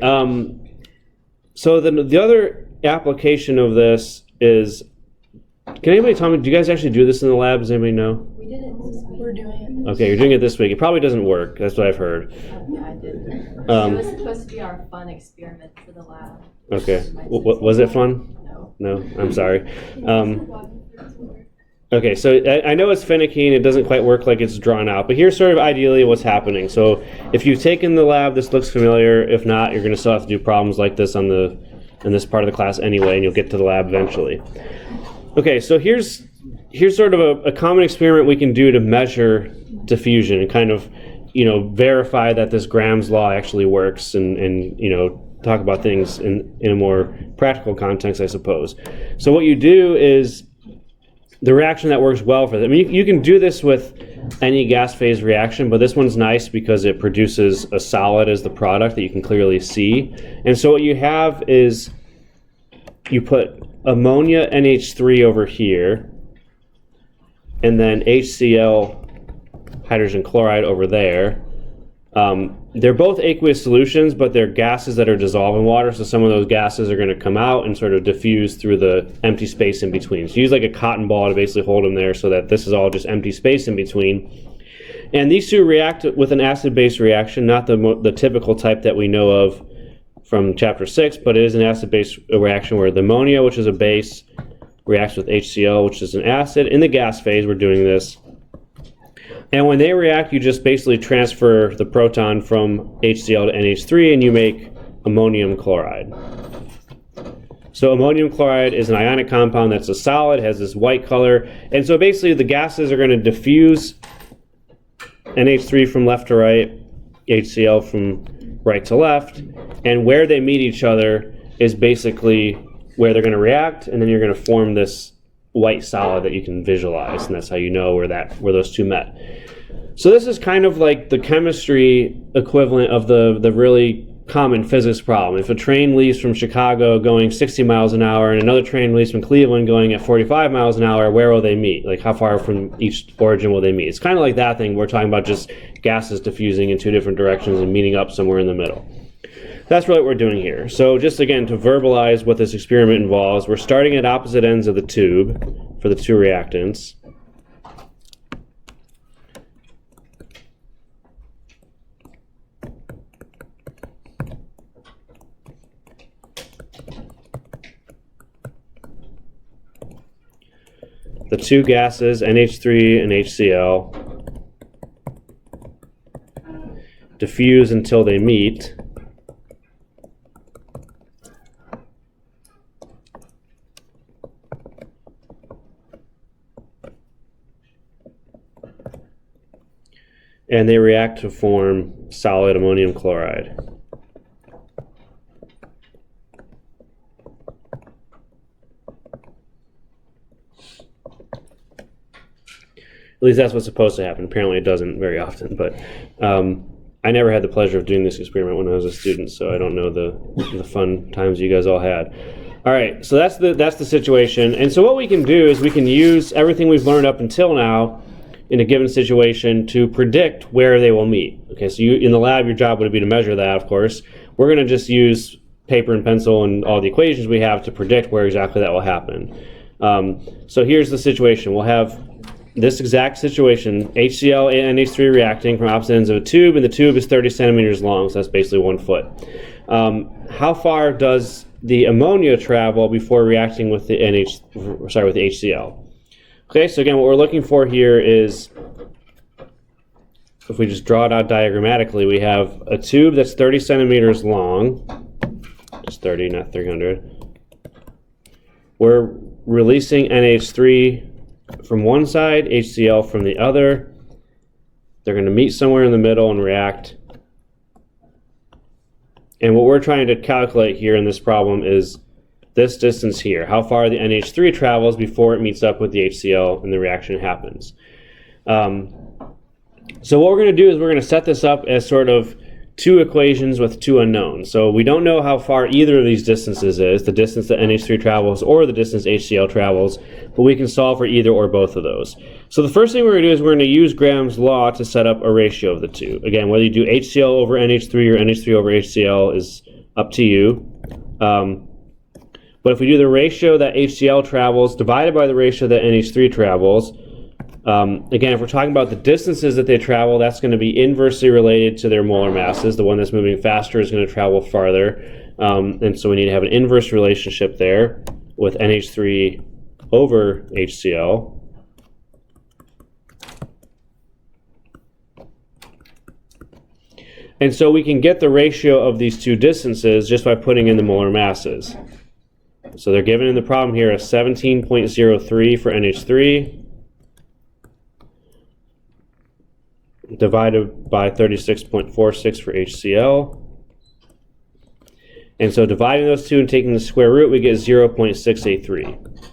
So the other application of this is, can anybody tell me, do you guys actually do this in the lab? Does anybody know? We did it this week. We're doing it. Okay, you're doing it this week. It probably doesn't work. That's what I've heard. Yeah, I did. It was supposed to be our fun experiment for the lab. Okay. Was it fun? No. No? I'm sorry. Okay, so I know it's finicky and it doesn't quite work like it's drawn out, but here's sort of ideally what's happening. So if you've taken the lab, this looks familiar. If not, you're going to still have to do problems like this in this part of the class anyway, and you'll get to the lab eventually. Okay, so here's sort of a common experiment we can do to measure diffusion and kind of, verify that this Graham's law actually works and talk about things in a more practical context, I suppose. So what you do is the reaction that works well for them. I mean, you can do this with any gas phase reaction, but this one's nice because it produces a solid as the product that you can clearly see. And so what you have is you put ammonia NH3 over here, and then HCl hydrogen chloride over there. They're both aqueous solutions, but they're gases that are dissolved in water, so some of those gases are going to come out and sort of diffuse through the empty space in between. So use like a cotton ball to basically hold them there so that this is all just empty space in between. And these two react with an acid-base reaction, not the typical type that we know of from chapter 6, but it is an acid-base reaction where the ammonia, which is a base, reacts with HCl, which is an acid. In the gas phase, we're doing this. And when they react, you just basically transfer the proton from HCl to NH3, and you make ammonium chloride. So ammonium chloride is an ionic compound that's a solid, has this white color. And so basically the gases are going to diffuse NH3 from left to right, HCl from right to left, and where they meet each other is basically where they're going to react, and then you're going to form this white solid that you can visualize, and that's how you know where those two met. So this is kind of like the chemistry equivalent of the really common physics problem. If a train leaves from Chicago going 60 miles an hour and another train leaves from Cleveland going at 45 miles an hour, where will they meet? Like how far from each origin will they meet? It's kind of like that thing. We're talking about just gases diffusing in two different directions and meeting up somewhere in the middle. That's really what we're doing here. So just again to verbalize what this experiment involves, we're starting at opposite ends of the tube for the two reactants. The two gases, NH3 and HCl, diffuse until they meet. And they react to form solid ammonium chloride. At least that's what's supposed to happen. Apparently it doesn't very often, but I never had the pleasure of doing this experiment when I was a student, so I don't know the fun times you guys all had. All right, so that's the situation. And so what we can do is we can use everything we've learned up until now in a given situation to predict where they will meet. Okay, so in the lab, your job would be to measure that, of course. We're going to just use paper and pencil and all the equations we have to predict where exactly that will happen. So here's the situation. We'll have this exact situation, HCl and NH3 reacting from opposite ends of a tube, and the tube is 30 centimeters long, so that's basically 1 foot. How far does the ammonia travel before reacting with the with the HCl? Okay, so again, what we're looking for here is, if we just draw it out diagrammatically, we have a tube that's 30 centimeters long. It's 30, not 300. We're releasing NH3 from one side, HCl from the other. They're going to meet somewhere in the middle and react. And what we're trying to calculate here in this problem is this distance here, how far the NH3 travels before it meets up with the HCl and the reaction happens. So what we're going to do is we're going to set this up as sort of two equations with two unknowns. So we don't know how far either of these distances is, the distance that NH3 travels or the distance HCl travels, but we can solve for either or both of those. So the first thing we're going to do is we're going to use Graham's law to set up a ratio of the two. Again, whether you do HCl over NH3 or NH3 over HCl is up to you. But if we do the ratio that HCl travels divided by the ratio that NH3 travels, again, if we're talking about the distances that they travel, that's going to be inversely related to their molar masses. The one that's moving faster is going to travel farther. And so we need to have an inverse relationship there with NH3 over HCl. And so we can get the ratio of these two distances just by putting in the molar masses. So they're given in the problem here as 17.03 for NH3 divided by 36.46 for HCl. And so dividing those two and taking the square root, we get 0.683.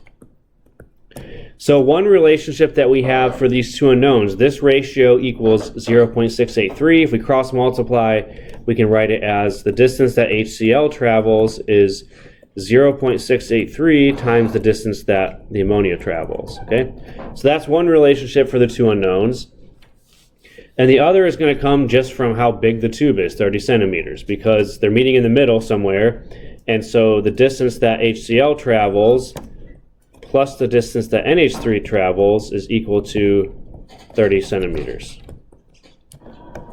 So one relationship that we have for these two unknowns, this ratio equals 0.683. If we cross multiply, we can write it as the distance that HCl travels is 0.683 times the distance that the ammonia travels. Okay, so that's one relationship for the two unknowns. And the other is going to come just from how big the tube is, 30 centimeters, because they're meeting in the middle somewhere. And so the distance that HCl travels plus the distance that NH3 travels is equal to 30 centimeters.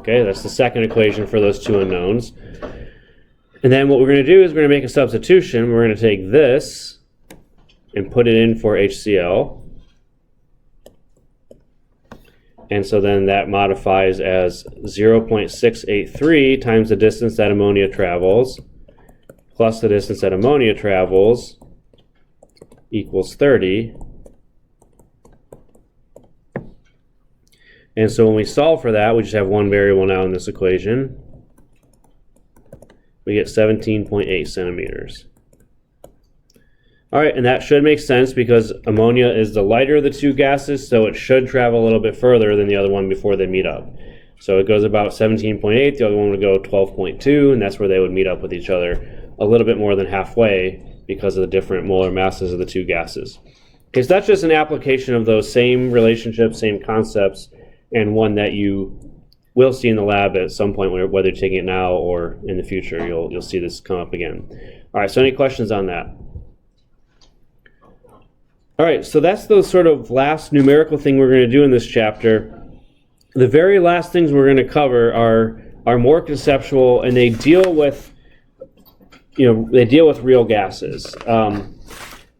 Okay, that's the second equation for those two unknowns. And then what we're going to do is we're going to make a substitution. We're going to take this and put it in for HCl. And so then that modifies as 0.683 times the distance that ammonia travels plus the distance that ammonia travels equals 30. And so when we solve for that, we just have one variable now in this equation. We get 17.8 centimeters. All right, and that should make sense because ammonia is the lighter of the two gases, so it should travel a little bit further than the other one before they meet up. So it goes about 17.8, the other one would go 12.2, and that's where they would meet up with each other a little bit more than halfway because of the different molar masses of the two gases. Okay, so that's just an application of those same relationships, same concepts, and one that you will see in the lab at some point, whether you're taking it now or in the future. You'll see this come up again. All right, so any questions on that? All right, so that's the sort of last numerical thing we're going to do in this chapter. The very last things we're going to cover are more conceptual, and they deal with, real gases.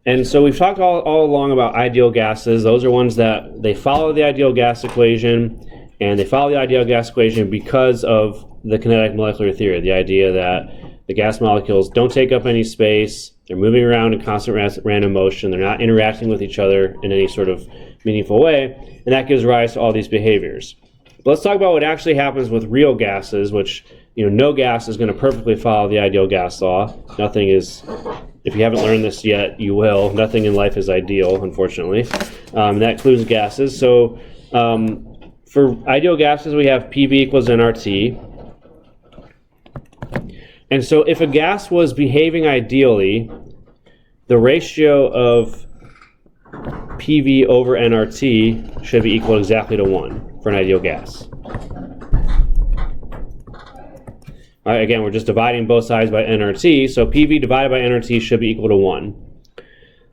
And so we've talked all along about ideal gases. Those are ones that they follow the ideal gas equation, and they follow the ideal gas equation because of the kinetic molecular theory, the idea that the gas molecules don't take up any space, they're moving around in constant random motion, they're not interacting with each other in any sort of meaningful way, and that gives rise to all these behaviors. But let's talk about what actually happens with real gases, which, no gas is going to perfectly follow the ideal gas law. Nothing is, if you haven't learned this yet, you will. Nothing in life is ideal, unfortunately. That includes gases. So for ideal gases, we have PV equals nRT. And so if a gas was behaving ideally, the ratio of PV over nRT should be equal exactly to 1 for an ideal gas. All right, again, we're just dividing both sides by nRT, so PV divided by nRT should be equal to 1.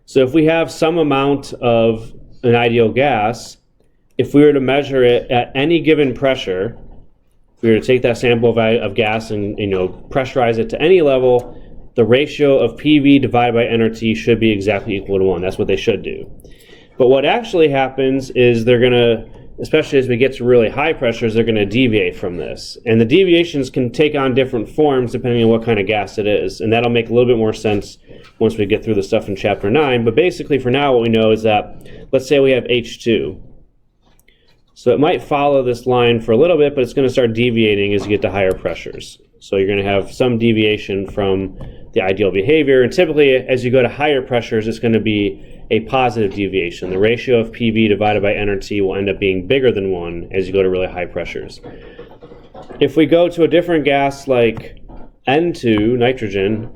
So if we have some amount of an ideal gas, if we were to measure it at any given pressure, if we were to take that sample of gas and pressurize it to any level, the ratio of PV divided by nRT should be exactly equal to 1. That's what they should do. But what actually happens is they're going to, especially as we get to really high pressures, they're going to deviate from this. And the deviations can take on different forms depending on what kind of gas it is. And that'll make a little bit more sense once we get through the stuff in Chapter 9. But basically for now what we know is that, let's say we have H2. So it might follow this line for a little bit, but it's going to start deviating as you get to higher pressures. So you're going to have some deviation from the ideal behavior. And typically, as you go to higher pressures, it's going to be a positive deviation. The ratio of PV divided by nRT will end up being bigger than 1 as you go to really high pressures. If we go to a different gas like N2, nitrogen,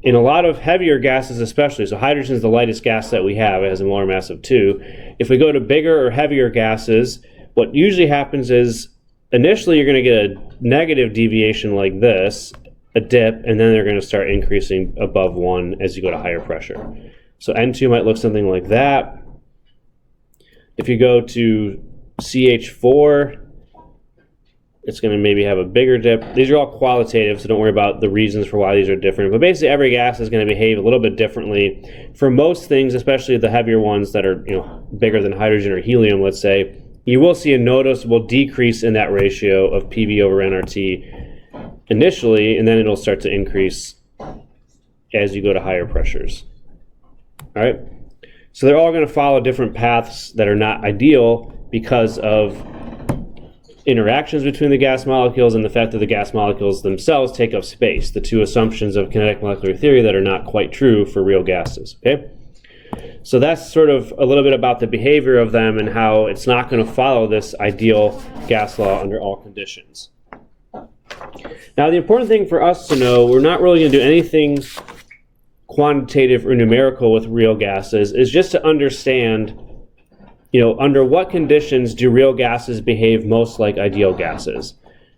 in a lot of heavier gases especially, so hydrogen is the lightest gas that we have, it has a molar mass of 2. If we go to bigger or heavier gases, what usually happens is initially you're going to get a negative deviation like this, a dip, and then they're going to start increasing above 1 as you go to higher pressure. So N2 might look something like that. If you go to CH4, it's going to maybe have a bigger dip. These are all qualitative, so don't worry about the reasons for why these are different. But basically, every gas is going to behave a little bit differently. For most things, especially the heavier ones that are bigger than hydrogen or helium, let's say, you will see a noticeable decrease in that ratio of PV over nRT initially, and then it'll start to increase as you go to higher pressures. All right? So they're all going to follow different paths that are not ideal because of interactions between the gas molecules and the fact that the gas molecules themselves take up space, the two assumptions of kinetic molecular theory that are not quite true for real gases. Okay? So that's sort of a little bit about the behavior of them and how it's not going to follow this ideal gas law under all conditions. Now, the important thing for us to know, we're not really going to do anything quantitative or numerical with real gases, is just to understand under what conditions do real gases behave most like ideal gases?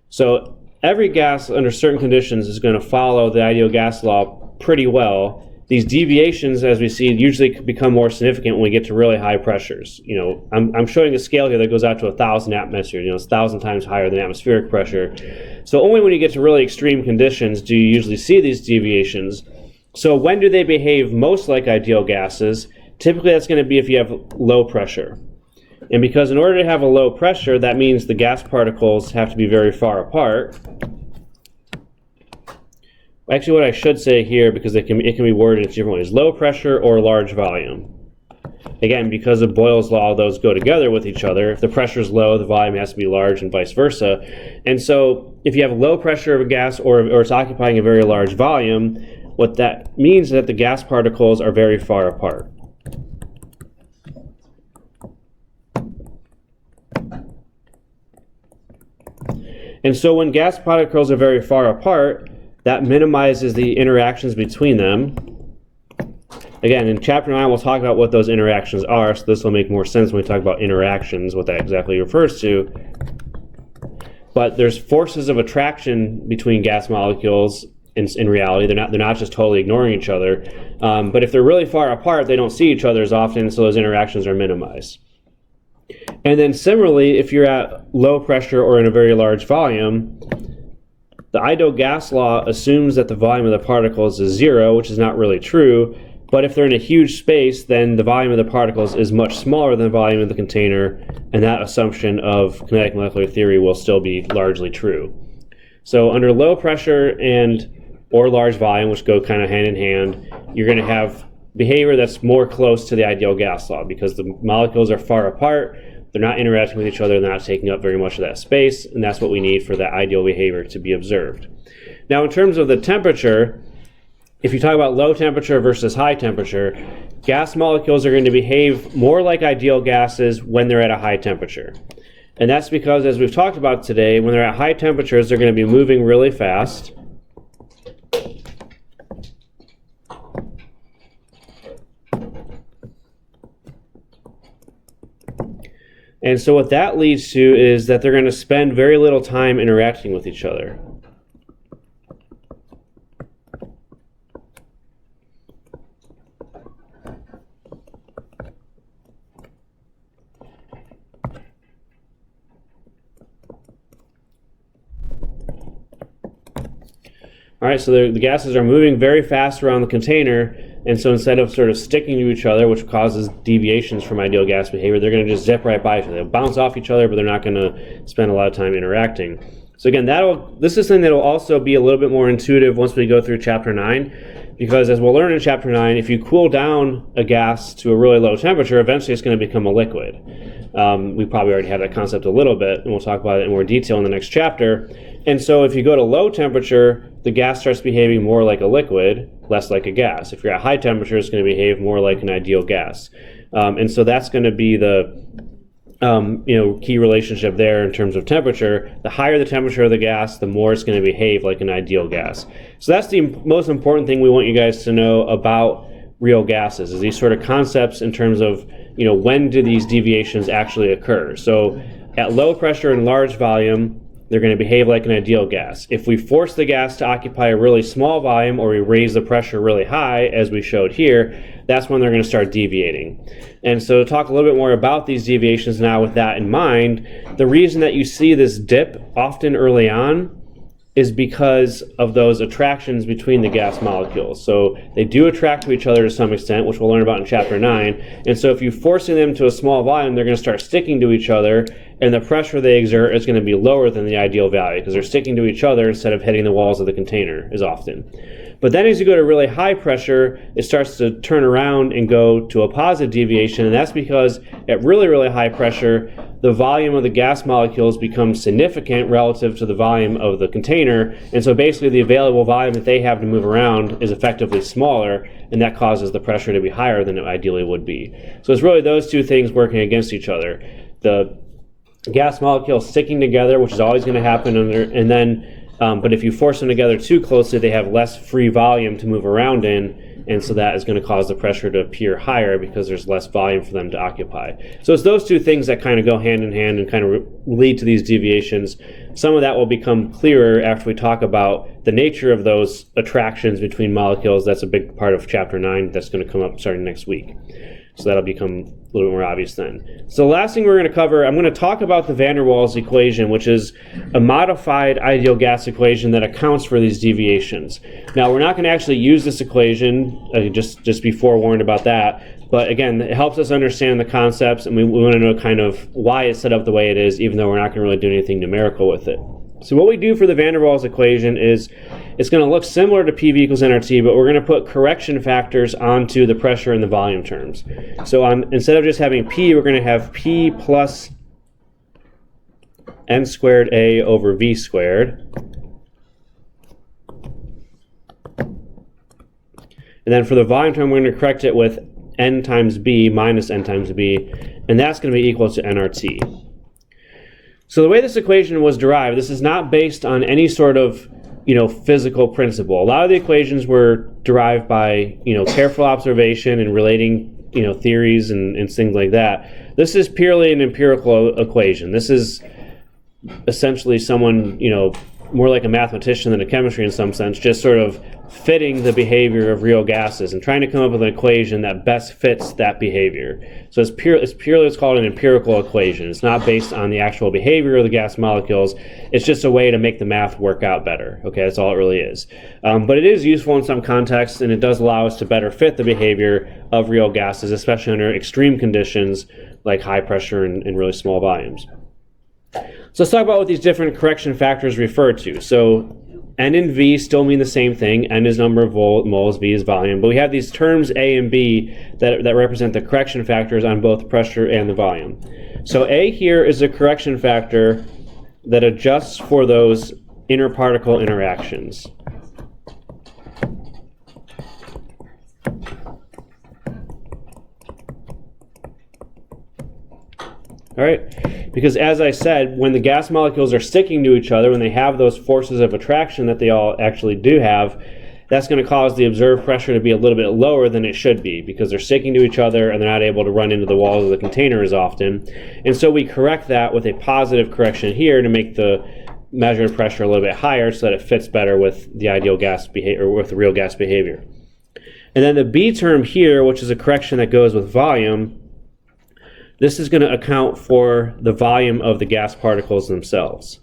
So every gas under certain conditions is going to follow the ideal gas law pretty well, these deviations, as we see, usually become more significant when we get to really high pressures. You know, I'm showing a scale here that goes out to 1,000 atmospheres. You know, it's 1,000 times higher than atmospheric pressure. So only when you get to really extreme conditions do you usually see these deviations. So when do they behave most like ideal gases? Typically that's going to be if you have low pressure. And because in order to have a low pressure, that means the gas particles have to be very far apart. Actually, what I should say here, because it can be worded in different ways, low pressure or large volume. Again, because of Boyle's law, those go together with each other. If the pressure is low, the volume has to be large and vice versa. And so if you have low pressure of a gas or it's occupying a very large volume, what that means is that the gas particles are very far apart. And so when gas particles are very far apart, that minimizes the interactions between them. Again, in Chapter 9, we'll talk about what those interactions are, so this will make more sense when we talk about interactions, what that exactly refers to. But there's forces of attraction between gas molecules in reality. They're not just totally ignoring each other. But if they're really far apart, they don't see each other as often, so those interactions are minimized. And then similarly, if you're at low pressure or in a very large volume, the ideal gas law assumes that the volume of the particles is zero, which is not really true. But if they're in a huge space, then the volume of the particles is much smaller than the volume of the container, and that assumption of kinetic molecular theory will still be largely true. So under low pressure or large volume, which go kind of hand in hand, you're going to have behavior that's more close to the ideal gas law because the molecules are far apart. They're not interacting with each other, they're not taking up very much of that space, and that's what we need for that ideal behavior to be observed. Now, in terms of the temperature, if you talk about low temperature versus high temperature, gas molecules are going to behave more like ideal gases when they're at a high temperature. And that's because, as we've talked about today, when they're at high temperatures, they're going to be moving really fast. And so what that leads to is that they're going to spend very little time interacting with each other. All right, so the gases are moving very fast around the container, and so instead of sort of sticking to each other, which causes deviations from ideal gas behavior, they're going to just zip right by each other. They'll bounce off each other, but they're not going to spend a lot of time interacting. So again, this is something that will also be a little bit more intuitive once we go through Chapter 9, because as we'll learn in Chapter 9, if you cool down a gas to a really low temperature, eventually it's going to become a liquid. We probably already had that concept a little bit, and we'll talk about it in more detail in the next chapter. And so if you go to low temperature, the gas starts behaving more like a liquid, less like a gas. If you're at high temperature, it's going to behave more like an ideal gas. And so that's going to be the key relationship there in terms of temperature. The higher the temperature of the gas, the more it's going to behave like an ideal gas. So that's the most important thing we want you guys to know about real gases, is these sort of concepts in terms of, when do these deviations actually occur. So at low pressure and large volume, they're going to behave like an ideal gas. If we force the gas to occupy a really small volume, or we raise the pressure really high, as we showed here, that's when they're going to start deviating. And so to talk a little bit more about these deviations now with that in mind, the reason that you see this dip often early on is because of those attractions between the gas molecules. So they do attract to each other to some extent, which we'll learn about in Chapter 9. And so if you're forcing them to a small volume, they're going to start sticking to each other, and the pressure they exert is going to be lower than the ideal value because they're sticking to each other instead of hitting the walls of the container as often. But then as you go to really high pressure, it starts to turn around and go to a positive deviation, and that's because at really, really high pressure, the volume of the gas molecules becomes significant relative to the volume of the container, and so basically the available volume that they have to move around is effectively smaller, and that causes the pressure to be higher than it ideally would be. So it's really those two things working against each other. The gas molecules sticking together, which is always going to happen and then But if you force them together too closely, they have less free volume to move around in, and so that is going to cause the pressure to appear higher because there's less volume for them to occupy. So it's those two things that kind of go hand in hand and kind of lead to these deviations. Some of that will become clearer after we talk about the nature of those attractions between molecules. That's a big part of Chapter 9 that's going to come up starting next week. So that'll become a little bit more obvious then. So the last thing we're going to cover, I'm going to talk about the van der Waals equation, which is a modified ideal gas equation that accounts for these deviations. Now, we're not going to actually use this equation, just be forewarned about that. But again, it helps us understand the concepts, and we want to know kind of why it's set up the way it is, even though we're not going to really do anything numerical with it. So what we do for the van der Waals equation is it's going to look similar to PV equals nRT, but we're going to put correction factors onto the pressure and the volume terms. So instead of just having P, we're going to have P plus N squared A over V squared. And then for the volume term, we're going to correct it with N times B minus N times B, and that's going to be equal to nRT. So the way this equation was derived, this is not based on any sort of, physical principle. A lot of the equations were derived by, careful observation and relating, theories and things like that. This is purely an empirical equation. This is essentially someone, more like a mathematician than a chemistry in some sense, just sort of fitting the behavior of real gases and trying to come up with an equation that best fits that behavior. So it's purely what's called an empirical equation. It's not based on the actual behavior of the gas molecules. It's just a way to make the math work out better. Okay, that's all it really is. But it is useful in some contexts, and it does allow us to better fit the behavior of real gases, especially under extreme conditions like high pressure and really small volumes. So let's talk about what these different correction factors refer to. So N and V still mean the same thing. N is number of moles, V is volume. But we have these terms A and B that represent the correction factors on both pressure and the volume. So A here is a correction factor that adjusts for those interparticle interactions. All right, because as I said, when the gas molecules are sticking to each other, when they have those forces of attraction that they all actually do have, that's going to cause the observed pressure to be a little bit lower than it should be because they're sticking to each other and they're not able to run into the walls of the container as often. And so we correct that with a positive correction here to make the measured pressure a little bit higher so that it fits better with the ideal gas behavior, or with the real gas behavior. And then the B term here, which is a correction that goes with volume, this is going to account for the volume of the gas particles themselves.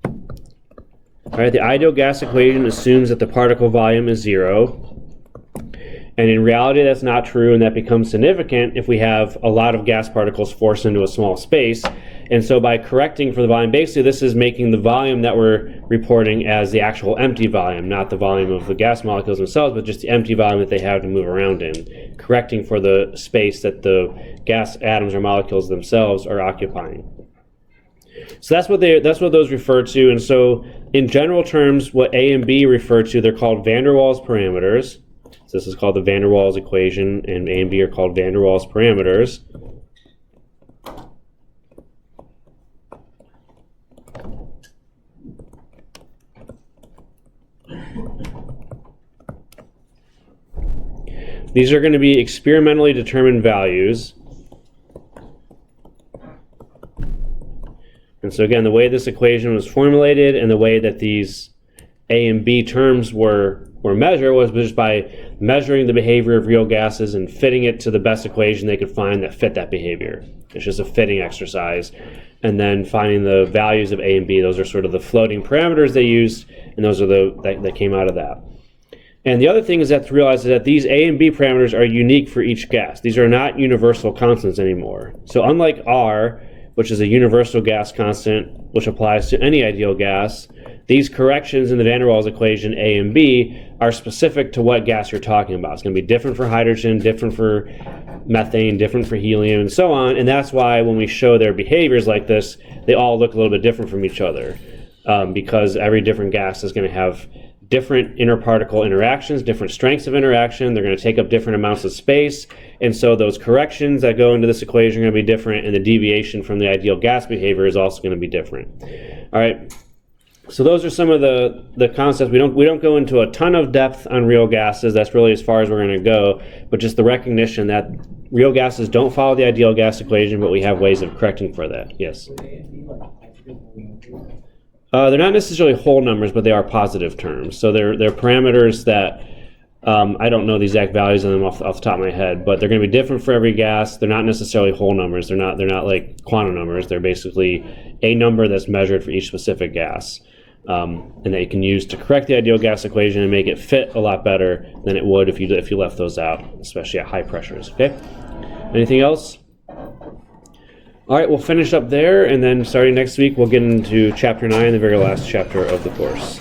All right, the ideal gas equation assumes that the particle volume is 0. And in reality, that's not true, and that becomes significant if we have a lot of gas particles forced into a small space. And so by correcting for the volume, basically this is making the volume that we're reporting as the actual empty volume, not the volume of the gas molecules themselves, but just the empty volume that they have to move around in, correcting for the space that the gas atoms or molecules themselves are occupying. So that's what those refer to. And so in general terms, what A and B refer to, they're called van der Waals parameters. So this is called the van der Waals equation, and A and B are called van der Waals parameters. These are going to be experimentally determined values. And so again, the way this equation was formulated and the way that these A and B terms were measured was just by measuring the behavior of real gases and fitting it to the best equation they could find that fit that behavior. It's just a fitting exercise. And then finding the values of A and B. Those are sort of the floating parameters they used, and those are that came out of that. And the other thing is that to realize is that these A and B parameters are unique for each gas. These are not universal constants anymore. So unlike R, which is a universal gas constant, which applies to any ideal gas, these corrections in the van der Waals equation, A and B, are specific to what gas you're talking about. It's going to be different for hydrogen, different for methane, different for helium, and so on. And that's why when we show their behaviors like this, they all look a little bit different from each other, because every different gas is going to have different interparticle interactions, different strengths of interaction. They're going to take up different amounts of space. And so those corrections that go into this equation are going to be different, and the deviation from the ideal gas behavior is also going to be different. All right. So those are some of the concepts. We don't go into a ton of depth on real gases. That's really as far as we're going to go. But just the recognition that real gases don't follow the ideal gas equation, but we have ways of correcting for that. Yes. They're not necessarily whole numbers, but they are positive terms. So they're parameters that I don't know the exact values of them off the top of my head, but they're going to be different for every gas. They're not necessarily whole numbers. They're not like quantum numbers. They're basically a number that's measured for each specific gas. And that you can use to correct the ideal gas equation and make it fit a lot better than it would if you left those out, especially at high pressures. Okay. Anything else? All right, we'll finish up there, and then starting next week, we'll get into Chapter 9, the very last chapter of the course.